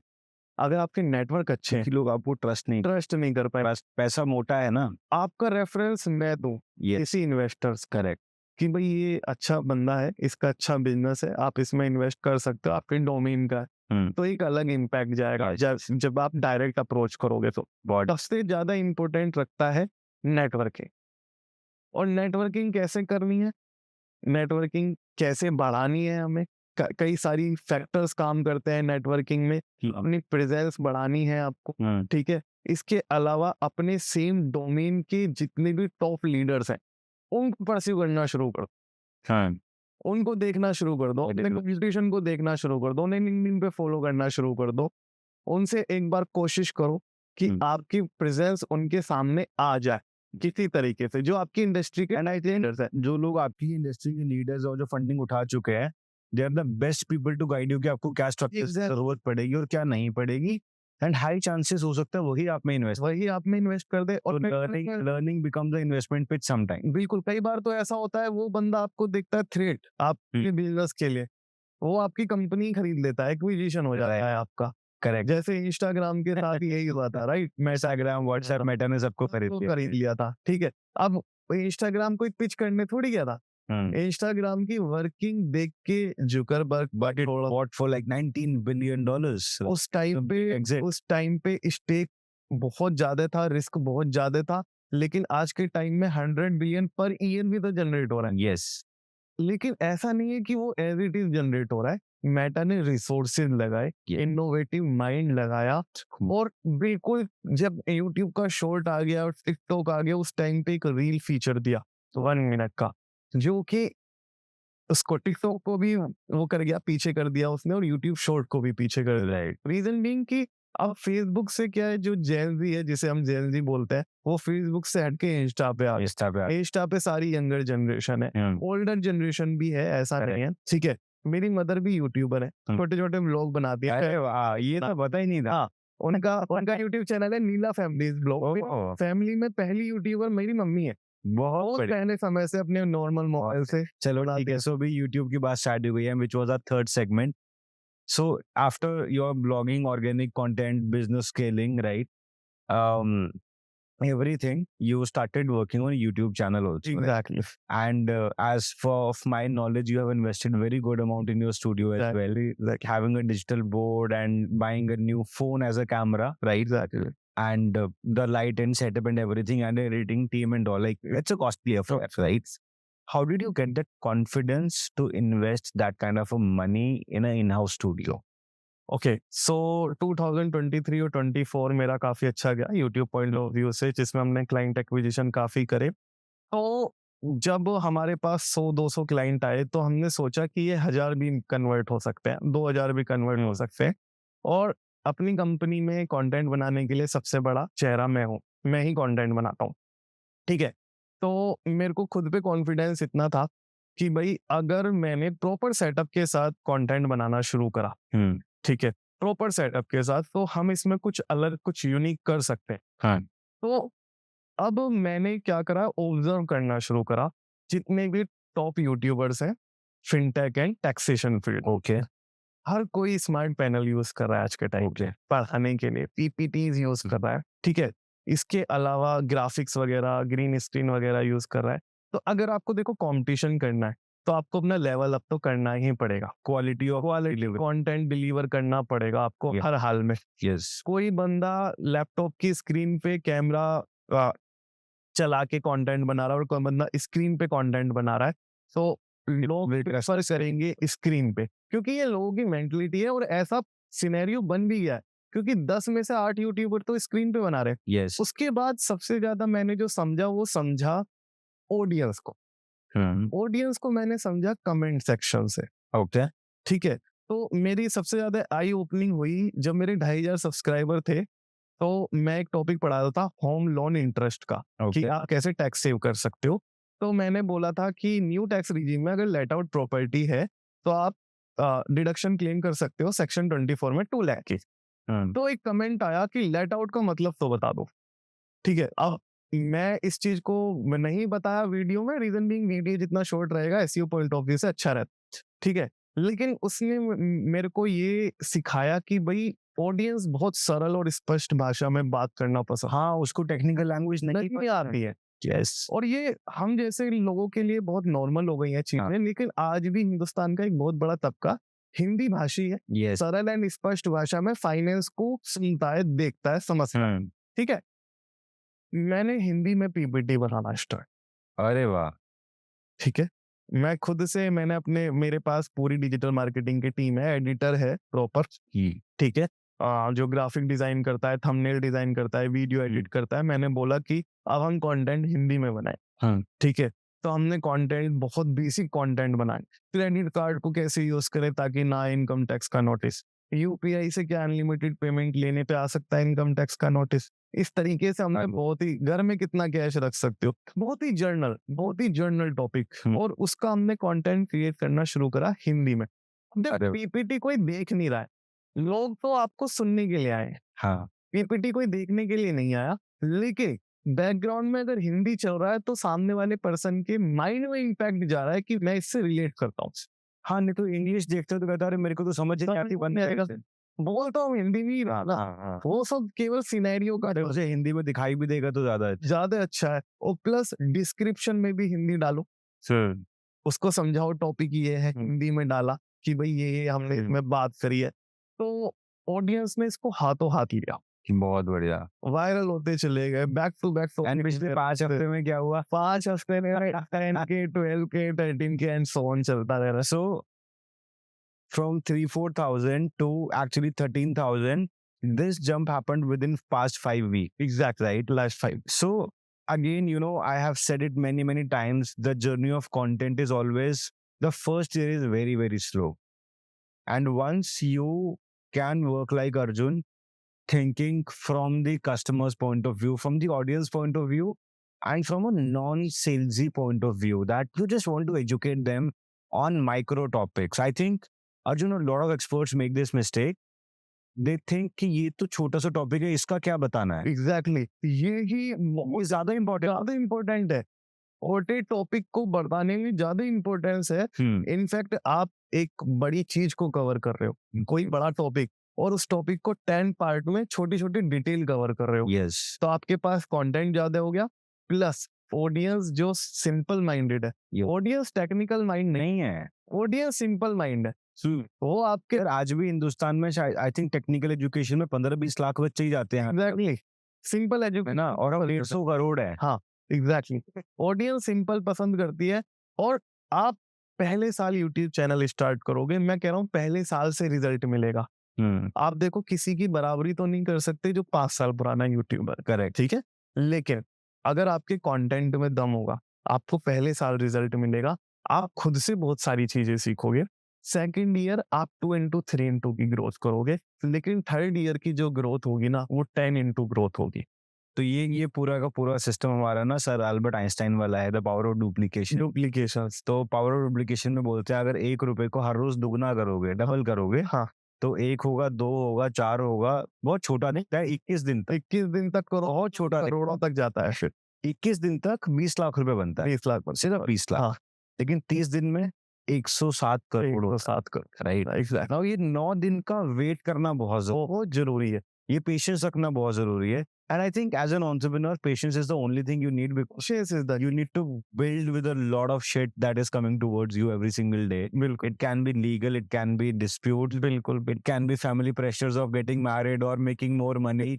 अगर आपके नेटवर्क अच्छे हैं, लोग आपको ट्रस्ट नहीं कर पाए, पैसा मोटा है ना, आपका रेफरेंस मैं दूं किसी इन्वेस्टर्स, करेक्ट, कि भाई ये अच्छा बंदा है, इसका अच्छा बिजनेस है, आप इसमें इन्वेस्ट कर सकते हो, आपके डोमेन का है, तो एक अलग इम्पैक्ट जाएगा जब आप डायरेक्ट अप्रोच करोगे। तो सबसे ज्यादा इंपॉर्टेंट रखता है नेटवर्किंग। और नेटवर्किंग कैसे करनी है, नेटवर्किंग कैसे बढ़ानी है हमें, कई सारी फैक्टर्स काम करते हैं नेटवर्किंग में। अपनी प्रेजेंस बढ़ानी है आपको, ठीक है। इसके अलावा अपने सेम डोमेन के जितने भी टॉप लीडर्स हैं, उनको परस्यू करना शुरू करो, उनको देखना शुरू कर दो, अपने कॉम्पिटिशन को देखना शुरू कर दो, उन्हें लिंक्डइन पे फॉलो करना शुरू कर दो। उनसे एक बार कोशिश करो कि आपकी प्रेजेंस उनके सामने आ जाए किसी तरीके से, जो आपकी इंडस्ट्री के लीडर्स है, जो लोग आपकी इंडस्ट्री के लीडर्स और जो फंडिंग उठा चुके हैं, they are the best people to guide you कि आपको क्या स्ट्रक्चर की जरूरत पड़ेगी और क्या नहीं पड़ेगी। एंड हाई चांसेस हो सकता है वही आप में इन्वेस्ट कर दे, और learning becomes the investment pitch sometime. बिल्कुल, कई बार तो ऐसा होता है, वो बंदा आपको देखता है थ्रेट आपके बिजनेस के लिए, वो आपकी कंपनी खरीद लेता है, एक्विजिशन हो जाता है आपका। करेक्ट, जैसे इंस्टाग्राम के साथ यही हुआ था, राइट। इंस्टाग्राम, व्हाट्सएप, मेटा ने सबको खरीद लिया था, ठीक है। अब इंस्टाग्राम को एक पिच करने थोड़ी गया था, इंस्टाग्राम की वर्किंग देख के Zuckerberg bought for like $19 billion. उस टाइम पे स्टेक बहुत ज्यादा था, रिस्क बहुत ज्यादा था, लेकिन आज के टाइम में 100 बिलियन पर ईयर भी तो जनरेट हो रहा है। यस, लेकिन ऐसा नहीं है कि वो एज इट इज जनरेट हो रहा है, मेटा ने रिसोर्सेज लगाए, इनोवेटिव माइंड लगाया, और बिल्कुल जब यूट्यूब का शॉर्ट आ गया और टिकटॉक आ गया, उस टाइम पे एक रील फीचर दिया 1 मिनट का, जो कि उसको टिकटॉक को भी वो कर गया, पीछे कर दिया उसने, और यूट्यूब शॉर्ट को भी पीछे कर दिया। रीजन बीइंग कि अब फेसबुक से क्या है, जो जेनजी है, जिसे हम जेनजी बोलते हैं, वो फेसबुक से हटके इंस्टा पे सारी यंगर जनरेशन है, ओल्डर जनरेशन भी है, ऐसा नहीं है, ठीक है। मेरी मदर भी यूट्यूबर है, छोटे छोटे व्लॉग बनाती है। ये तो पता ही नहीं था। हाँ, उनका यूट्यूब चैनल है नीला फैमिलीज ब्लॉग। फैमिली में पहली यूट्यूबर मेरी मम्मी है, बहुत पहले समय से, अपने नॉर्मल मोबाइल से। चलो ठीक है, सो भी यूट्यूब की बात स्टार्ट हो गई है, which was our third segment. So after your blogging, organic content, business scaling, right? everything, you started working on a YouTube channel also. Right? Exactly. And as for of my knowledge, you have invested very good amount in your studio as well, Exactly. like having a digital board and buying a new phone as a camera, right? Exactly. And the light and setup and everything, and the editing team and all. Like, it's a costly effort, right? How did you get that confidence to invest that kind of a money in an in-house studio? Okay so 2023 और 24 मेरा काफ़ी अच्छा गया यूट्यूब पॉइंट ऑफ व्यू से, जिसमें हमने क्लाइंट एक्विजिशन काफ़ी करे। तो जब हमारे पास 100-200 क्लाइंट आए तो हमने सोचा कि ये 1000 भी कन्वर्ट हो सकते हैं, 2000 भी कन्वर्ट हो सकते हैं। और अपनी कंपनी में कंटेंट बनाने के लिए सबसे बड़ा चेहरा मैं हूँ, मैं ही कंटेंट बनाता हूँ, ठीक है। तो मेरे को खुद पे कॉन्फिडेंस इतना था कि भाई अगर मैंने प्रॉपर सेटअप के साथ कंटेंट बनाना शुरू करा, ठीक है, प्रॉपर सेटअप के साथ, तो हम इसमें कुछ अलग, कुछ यूनिक कर सकते हैं। हाँ। तो अब मैंने क्या करा, ऑब्जर्व करना शुरू करा जितने भी टॉप यूट्यूबर्स हैं fintech and taxation field. Okay. हर कोई स्मार्ट पैनल यूज कर रहा है आज के टाइम पे पढ़ाने के लिए, पीपीटीज यूज कर रहा है, ठीक है। इसके अलावा ग्राफिक्स वगैरह, ग्रीन स्क्रीन वगैरह यूज कर रहा है। तो अगर आपको देखो कंपटीशन करना है तो आपको अपना लेवल अप तो करना ही पड़ेगा, क्वालिटी कंटेंट डिलीवर करना पड़ेगा आपको हर हाल में। यस। कोई बंदा लैपटॉप की स्क्रीन पे कैमरा चला के कंटेंट बना रहा है और कोई बंदा स्क्रीन पे कंटेंट बना रहा है, तो लोग प्रेफर करेंगे स्क्रीन पे, क्योंकि ये लोगों की मेंटलिटी है। और ऐसा सिनेरियो बन भी गया है क्योंकि 10 में से 8 यूट्यूबर तो स्क्रीन पे बना रहे हैं। यस। उसके बाद सबसे ज्यादा मैंने जो समझा वो समझा ऑडियंस को। ऑडियंस को मैंने समझा कमेंट सेक्शन से। ओके। ठीक है, तो मेरी सबसे ज्यादा आई ओपनिंग हुई जब मेरे 2500 सब्सक्राइबर थे। तो मैं एक टॉपिक पढ़ा रहा था होम लोन इंटरेस्ट का, कि आप कैसे टैक्स सेव कर सकते हो। तो मैंने बोला था कि न्यू टैक्स रिजीम में अगर लेट आउट प्रॉपर्टी है तो आप डिडक्शन क्लेम कर सकते हो सेक्शन 24 में 2 लाख की। तो एक कमेंट आया कि लेट आउट का मतलब तो बता दो, ठीक है। अब मैं इस चीज को मैं नहीं बताया वीडियो में, रीजन बीइंग वीडियो जितना शॉर्ट रहेगा एसईओ पॉइंट ऑफ व्यू से अच्छा रहता, ठीक है। लेकिन उसने मेरे को ये सिखाया कि भाई ऑडियंस बहुत सरल और स्पष्ट भाषा में बात करना पसंद, हाँ, उसको टेक्निकल लैंग्वेज नहीं आती है। यस। और ये हम जैसे लोगों के लिए बहुत नॉर्मल हो गई है चीजें, लेकिन आज भी हिंदुस्तान का एक बहुत बड़ा तबका हिंदी भाषी है। यस। सरल एंड स्पष्ट भाषा में फाइनेंस को सुनता है, देखता है, समझता है, ठीक है। मैंने हिंदी में पीपीटी बनाना स्टार्ट। अरे वाह। ठीक है, मैं खुद से मैंने अपने मेरे पास पूरी डिजिटल मार्केटिंग की टीम है, एडिटर है प्रॉपर, ठीक है, जो ग्राफिक डिजाइन करता है, थंबनेल डिजाइन करता है, वीडियो एडिट करता है। मैंने बोला कि अब हम कंटेंट हिंदी में बनाए, ठीक है। तो हमने कंटेंट, बहुत बेसिक कंटेंट बनाए। क्रेडिट कार्ड को कैसे यूज करें ताकि ना इनकम टैक्स का नोटिस, यूपीआई से क्या अनलिमिटेड पेमेंट लेने पे आ सकता है इनकम टैक्स का नोटिस। इस तरीके से हमने बहुत ही, घर में कितना कैश रख सकते हो, बहुत ही जर्नल टॉपिक, और उसका हमने कंटेंट क्रिएट करना शुरू करा हिंदी में। पीपीटी कोई देख नहीं रहा है, लोग तो आपको सुनने के लिए आए, हाँ। पीपीटी कोई देखने के लिए नहीं आया। लेकिन बैकग्राउंड में अगर हिंदी चल रहा है तो सामने वाले पर्सन के माइंड में इम्पैक्ट जा रहा है कि मैं इससे रिलेट करता हूँ। हाँ, नहीं तो इंग्लिश देखते हो तो कहता है मेरे को तो समझ नहीं आती, बोलता हूँ हिंदी में रहा, वो सब केवल सिनेरियो का, उसे हिंदी में दिखाई भी देगा तो ज्यादा अच्छा है। और प्लस डिस्क्रिप्शन में भी हिंदी डालो, उसको समझाओ टॉपिक ये है, हिंदी में डाला कि भाई ये हमने इसमें बात करी है। तो ऑडियंस ने इसको हाथों हाथ लिया, बहुत बढ़िया, वायरल होते चले गए, बैक टू बैक। पिछले 5 हफ्ते में क्या हुआ? 5 हफ्ते में 10K, 12K, 13K and so on चलता रहा। सो from 3-4,000 to actually 13,000, this jump happened within past 5 weeks. Exactly, right? Last 5. So again, I have said it many times, the journey of content is always, the first year is very, very slow. And once you can work like Arjun, thinking from the customer's point of view, from the audience point of view, and from a non-salesy point of view, that you just want to educate them on micro topics. I think, Arjun, a lot of experts make this mistake. They think कि ये तो छोटा सा टॉपिक है, इसका क्या बताना है? Exactly. ये ही ज्यादा इम्पोर्टेंट है। छोटे टॉपिक को बढ़ाने में ज्यादा इम्पोर्टेंस है। इनफैक्ट आप एक बड़ी चीज को कवर कर रहे हो, कोई बड़ा टॉपिक, और उस टॉपिक को 10 पार्ट में छोटी छोटी डिटेल कवर कर रहे हो, यस, तो आपके पास कंटेंट ज्यादा हो गया, प्लस ऑडियंस जो सिंपल माइंडेड है, ये ऑडियंस टेक्निकल माइंड नहीं, नहीं है। ऑडियंस सिंपल माइंड है, वो आपके यार आज भी हिंदुस्तान में शायद आई थिंक टेक्निकल एजुकेशन में 15-20 लाख बच्चे ही जाते हैं, एग्जैक्टली सिंपल है एजुकेशन ना, और अब 150 करोड़ है। हाँ एग्जैक्टली ऑडियंस सिंपल पसंद करती है। और आप पहले साल यूट्यूब चैनल स्टार्ट करोगे, मैं कह रहा हूँ पहले साल से रिजल्ट मिलेगा। आप देखो किसी की बराबरी तो नहीं कर सकते जो 5 साल पुराना यूट्यूबर, करेक्ट, ठीक है, लेकिन अगर आपके कंटेंट में दम होगा, आपको पहले साल रिजल्ट मिलेगा, आप खुद से बहुत सारी चीजें सीखोगे। सेकेंड ईयर आप 2x3x की ग्रोथ करोगे, लेकिन थर्ड ईयर की जो ग्रोथ होगी ना वो 10x ग्रोथ होगी। तो ये पूरा का पूरा सिस्टम हमारा ना सर अल्बर्ट आइंस्टाइन वाला है, the power of duplication. Duplications, तो पावर ऑफ डुप्लीकेशन में बोलते हैं अगर 1 रुपए को हर रोज दुगना करोगे, डबल करोगे, हाँ तो 1 होगा, 2 होगा, 4 होगा, बहुत छोटा दिखता है, 21 दिन तक, 21 दिन तक करो, बहुत छोटा करोड़ों तक जाता है, फिर 21 दिन तक 20 लाख रुपए बनता है, 20 लाख पर सिर्फ 20 लाख। हाँ लेकिन 30 दिन में 107 करोड़ होता 107 करोड़, है, राइट। एग्जैक्ट, नाउ ये 9 दिन का वेट करना बहुत बहुत जरूरी है। ये पेशेंस रखना बहुत जरूरी है। And I think as an entrepreneur patience is the only thing you need, because शेष is the you need to build with a lot of shit that is coming towards you every single day. बिल्कुल It can be legal, it can be disputes, बिल्कुल it can be family pressures of getting married or making more money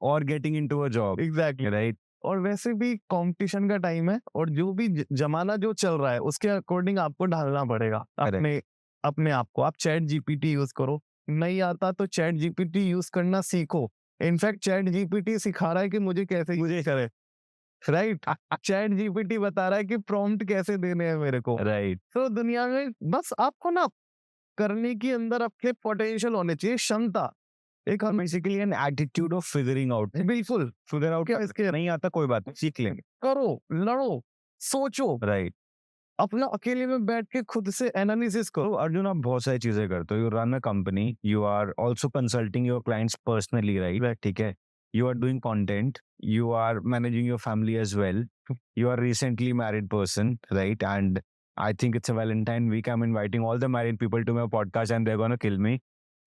or getting into a job, exactly. right? और वैसे भी कंपटीशन का टाइम है, और जो भी जमाना जो चल रहा है उसके अकॉर्डिंग आपको ढालना पड़ेगा अपने अपने आप को। आप चैट जीपीटी यूज करो, नहीं आता तो चैट जीपीटी यूज करना सीखो। इनफैक्ट चैट जीपीटी सिखा रहा है कि मुझे कैसे यूज करे, राइट। चैट जीपीटी बता रहा है कि प्रॉम्प्ट कैसे देने हैं मेरे को, Right. तो दुनिया में बस आपको ना करने की अंदर आपके पोटेंशियल होने चाहिए, क्षमता, एक हम Basically an attitude of figuring out. बिल्कुल Figure out क्या इसके नहीं आता कोई बात नहीं, सीख लेंगे, करो, लड़ो, सोचो, right? अपना अकेले में बैठ के खुद से एनालिसिस तो करो। अर्जुन आप बहुत सारी चीजें करते हो, you run a company, you are also consulting your clients personally, right? ठीक है, you are doing content, you are managing your family as well, you are recently married person, right? And I think it's a Valentine week, I'm inviting all the married people to my podcast and they're gonna kill me,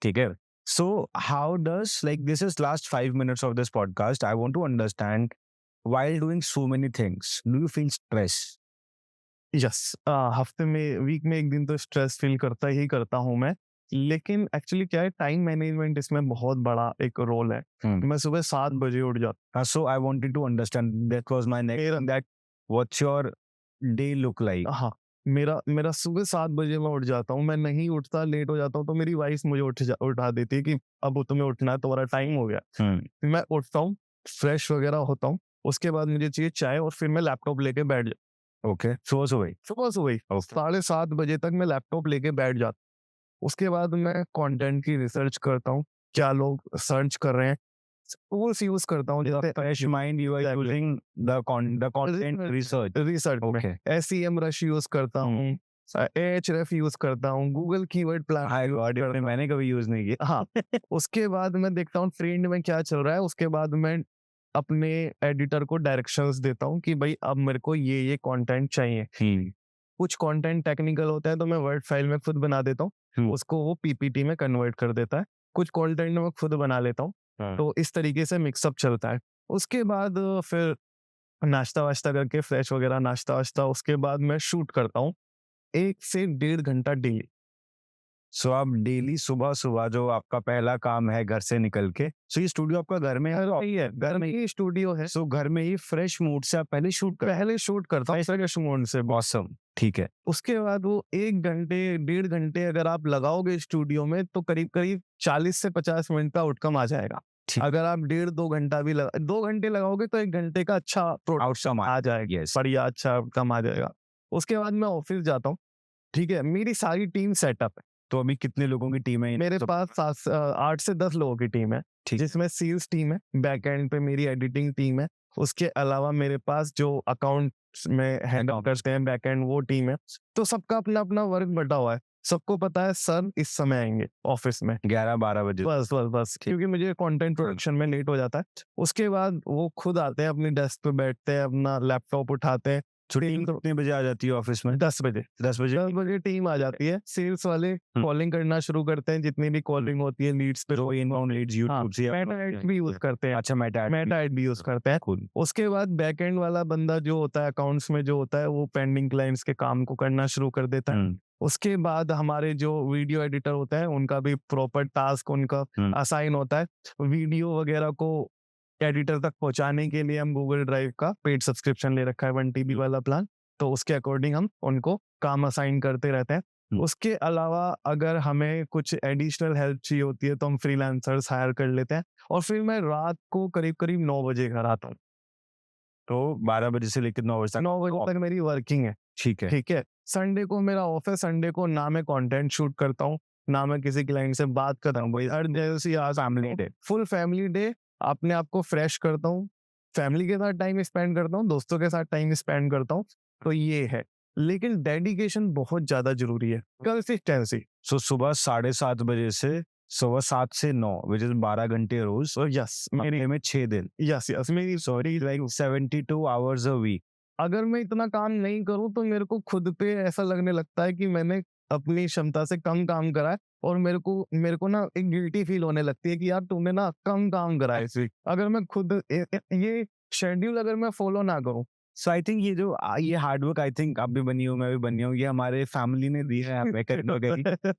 okay? So how does, like, this is last 5 minutes of this podcast, I want to understand, while doing so many things, do you feel stress? Yes, हफ्ते में, वीक में एक दिन तो स्ट्रेस फील करता ही करता हूँ मैं, लेकिन एक्चुअली क्या है, टाइम मैनेजमेंट इसमें बहुत बड़ा एक रोल है। मैं सुबह 7 बजे उठ जाता So I wanted to understand, that was my next, that what's your day look like? हाँ, मेरा सुबह 7 बजे मैं उठ जाता हूँ। मैं नहीं उठता, लेट हो जाता हूँ, तो मेरी वाइफ मुझे उठा देती है कि अब तुम्हें उठना है, तुम्हारा टाइम हो गया। मैं उठता हूँ, फ्रेश वगैरह होता हूँ, उसके बाद मुझे चाहिए चाय, और फिर मैं लैपटॉप लेके बैठ जाता Okay, सुबह सुबह ही Okay. 7:30 बजे तक मैं लैपटॉप लेके बैठ जाता हूँ। उसके बाद मैं कंटेंट की रिसर्च करता हूँ, क्या लोग सर्च कर रहे हैं, टूल्स यूज करता हूँ, जैसे fresh mind, you are using the content research. Research में Okay. SEM रश यूज करता हूँ, Ahref यूज करता हूँ, Google keyword plan I got it. मैंने कभी यूज नहीं किया। हाँ। उसके बाद मैं देखता हूँ ट्रेंड में क्या चल रहा है, उसके बाद मैं अपने एडिटर को डायरेक्शंस देता हूँ कि भाई अब मेरे को ये कंटेंट चाहिए। कुछ कंटेंट टेक्निकल होता है तो मैं वर्ड फाइल में खुद बना देता हूँ, उसको वो पीपीटी में कन्वर्ट कर देता है। कुछ कंटेंट मैं खुद बना लेता हूँ, तो इस तरीके से मिक्सअप चलता है। उसके बाद फिर नाश्ता वाश्ता करके फ्रेश वगैरह, नाश्ता वाश्ता, उसके बाद मैं शूट करता हूँ 1 से 1.5 घंटा डेली। सो आप डेली सुबह जो आपका पहला काम है घर से निकल के, सो ये स्टूडियो आपका घर में है? घर में ही स्टूडियो है, सो घर में ही फ्रेश मूड से आप पहले शूट करता हूँ फ्रेश मूड से। Awesome, ठीक है। उसके बाद वो 1 घंटे 1.5 घंटे अगर आप लगाओगे स्टूडियो में, तो करीब करीब 40 से 50 मिनट का आउटकम आ जाएगा। अगर आप 1.5-2 घंटा भी 2 घंटे लगाओगे तो 1 घंटे का अच्छा आउटकम आ जाएगा, बढ़िया अच्छा आउटकम आ जाएगा। उसके बाद मैं ऑफिस जाता हूँ, ठीक है, मेरी सारी टीम सेटअप है। तो अभी कितने लोगों की टीम है? मेरे पास 8 से 10 लोगों की टीम है, जिसमें सेल्स टीम है, बैक एंड पे मेरी एडिटिंग टीम है, उसके अलावा मेरे पास जो अकाउंट्स में हैंडल करते हैं बैक एंड वो टीम है। तो सबका अपना अपना वर्क बटा हुआ है, सबको पता है सर इस समय आएंगे ऑफिस में 11-12 बजे, बस क्योंकि मुझे कंटेंट प्रोडक्शन में लेट हो जाता है। उसके बाद वो खुद आते हैं, अपनी डेस्क पे बैठते हैं, अपना लैपटॉप उठाते हैं, So टीम कितने बजे आ जाती है ऑफिस में? 10 बजे 10 बजे? 10 बजे टीम आ जाती है। सेल्स वाले कॉलिंग करना शुरू करते हैं, जितनी भी कॉलिंग होती है लीड्स पे। जो इनबाउंड लीड्स यूट्यूब से मेटा एड भी यूज करते हैं। अच्छा, मेटा एड भी यूज करते हैं। Cool. उसके बाद बैक एंड वाला बंदा जो होता है अकाउंट्स में जो होता है, वो पेंडिंग क्लाइंट्स के काम को करना शुरू कर देता है। उसके बाद हमारे जो वीडियो एडिटर होता है, उनका भी प्रॉपर टास्क उनका असाइन होता है। वीडियो वगैरह को एडिटर तक पहुंचाने के लिए हम गूगल ड्राइव का पेड सब्सक्रिप्शन ले रखा है, 1 TB वाला प्लान। तो उसके अकॉर्डिंग हम उनको काम असाइन करते रहते हैं। उसके अलावा अगर हमें कुछ एडिशनल हेल्प चाहिए होती है तो हम फ्रीलांसर्स हायर कर लेते हैं। और फिर मैं रात को करीब 9 बजे घर आता हूँ। तो 12 बजे से लेकर 9 बजे तक? 9 बजे तक मेरी वर्किंग है। ठीक है। संडे को मेरा ऑफ है। संडे को ना मैं कंटेंट शूट करता हूँ, ना मैं किसी क्लाइंट से बात करता हूँ। Family day, full family day. अपने आप को फ्रेश करता हूँ, फैमिली के साथ टाइम स्पेंड करता हूँ, दोस्तों के साथ टाइम स्पेंड करता हूँ। तो ये है, लेकिन डेडिकेशन बहुत ज्यादा जरूरी है, कंसिस्टेंसी। सो सुबह 7:30 बजे से सुबह 7 से 9 विच इज 12 घंटे रोज। यस, मेरे में 6 दिन। यस मेरी sorry, like 72 hours a week. अगर मैं इतना काम नहीं करूं तो मेरे को खुद पे ऐसा लगने लगता है कि मैंने अपनी क्षमता से कम काम करा है। और मेरे को ना एक गिल्टी फील होने लगती है कि यार तुमने ना कम काम करा है इस वीक। अगर मैं खुद ये शेड्यूल अगर मैं फॉलो ना करूं। सो आई थिंक ये हार्ड वर्क, आई थिंक आप भी बनी हो, मैं भी बनी हूँ, ये हमारे फैमिली ने दी है हमें करने के,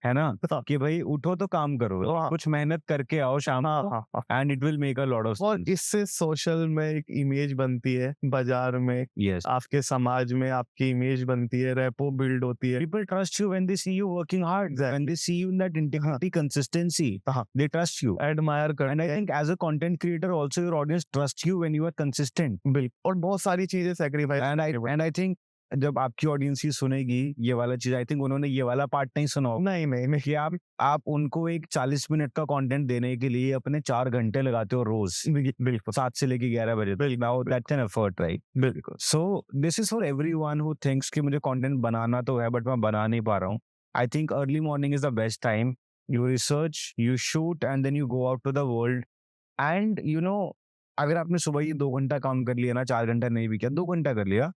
है ना, कि भाई उठो तो काम करो, कुछ मेहनत करके आओ शाम को, and it will make a lot of. और इससे सोशल में एक इमेज बनती है, बाजार में, यस, आपके समाज में आपकी इमेज बनती है, रेपो बिल्ड होती है। People trust you when they see you working hard, when they see you in that integrity, consistency, they trust you, admire करते हैं। and I think as a content creator also your audience trusts you when you are consistent. बिल्कुल, और बहुत सारी चीजें सेक्रीफाइस। and I think जब आपकी ऑडियंस ही सुनेगी ये वाला चीज, आई थिंक उन्होंने ये वाला पार्ट नहीं सुना होगा। नहीं कि आप उनको एक 40 मिनट का कंटेंट देने के लिए अपने 4 घंटे लगाते हो रोज, बिल्कुल 7 से लेके 11 बजे। Now that's an effort, right? बिल्कुल। So this is for everyone who thinks कि मुझे कंटेंट बनाना तो है बट मैं बना नहीं पा रहा हूँ। I think early morning is the best time. You research, you shoot and then you go out to the world. And you know, अगर आपने सुबह ही 2 घंटा काम कर लिया ना, 4 घंटा नहीं भी किया, 2 घंटा कर लिया,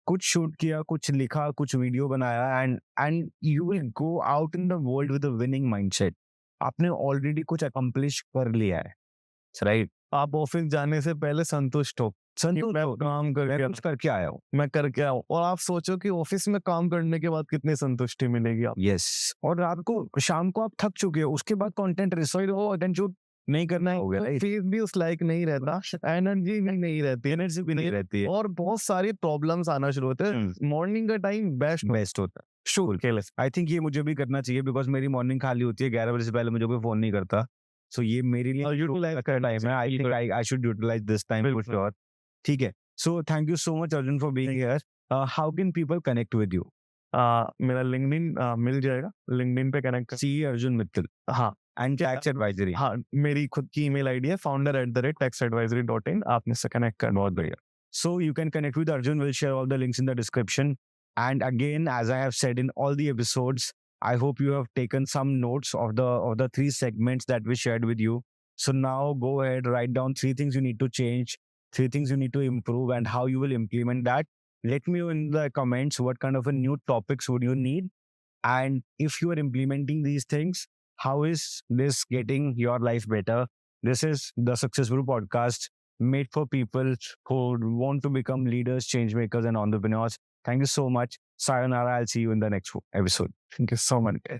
कुछ शूट किया, कुछ लिखा, कुछ वीडियो बनाया, and you will go out in the world with a winning mindset. आपने ऑलरेडी कुछ अकम्प्लिश कर लिया है, राइट? आप ऑफिस जाने से पहले संतुष्ट हो, मैं काम करके आया हूँ, मैं करके आया हूँ। और आप सोचो कि ऑफिस में काम करने के बाद कितनी संतुष्टि मिलेगी आप। यस, और रात को, शाम को आप थक चुके हो, उसके बाद कंटेंट रिसर्च हो, देन शूट नहीं करना हो गया, फेस भी उस लाइक नहीं रहता, एनर्जी भी नहीं रहती है, और बहुत सारी प्रॉब्लम्स आना शुरू होते हैं। मॉर्निंग का टाइम बेस्ट होता है शूट के लिए। आई थिंक ये मुझे भी करना चाहिए, बिकॉज मेरी मॉर्निंग खाली होती है, 11 बजे से पहले मुझे कोई फोन नहीं करता। सो ये मेरे लिए यूटिलाइज का टाइम है। I think I should utilize this time for sure. ठीक है, so thank you so much Arjun for being here. How can people connect with you? मेरा लिंक्डइन मिल जाएगा, लिंक्डइन पे कनेक्ट कर। सी अर्जुन मित्तल। हाँ, एंड टैक्स एडवाइजरी। हाँ, मेरी खुद की ईमेल आईडी है founder@taxadvisory.in। आप मुझसे कनेक्ट कर। बहुत बढ़िया। So you can connect with Arjun, will share all the links in the description. And again, as I have said in all the episodes, I hope you have taken some notes of the 3 segments that we shared with you. So now go ahead, write down 3 things you need to change, 3 things you need to improve, and how you will implement that. Let me know in the comments what kind of a new topics would you need, and if you are implementing these things, how is this getting your life better? This is the Success Brew podcast, made for people who want to become leaders, change makers, and entrepreneurs. Thank you so much. Sayonara. I'll see you in the next episode. Thank you so much.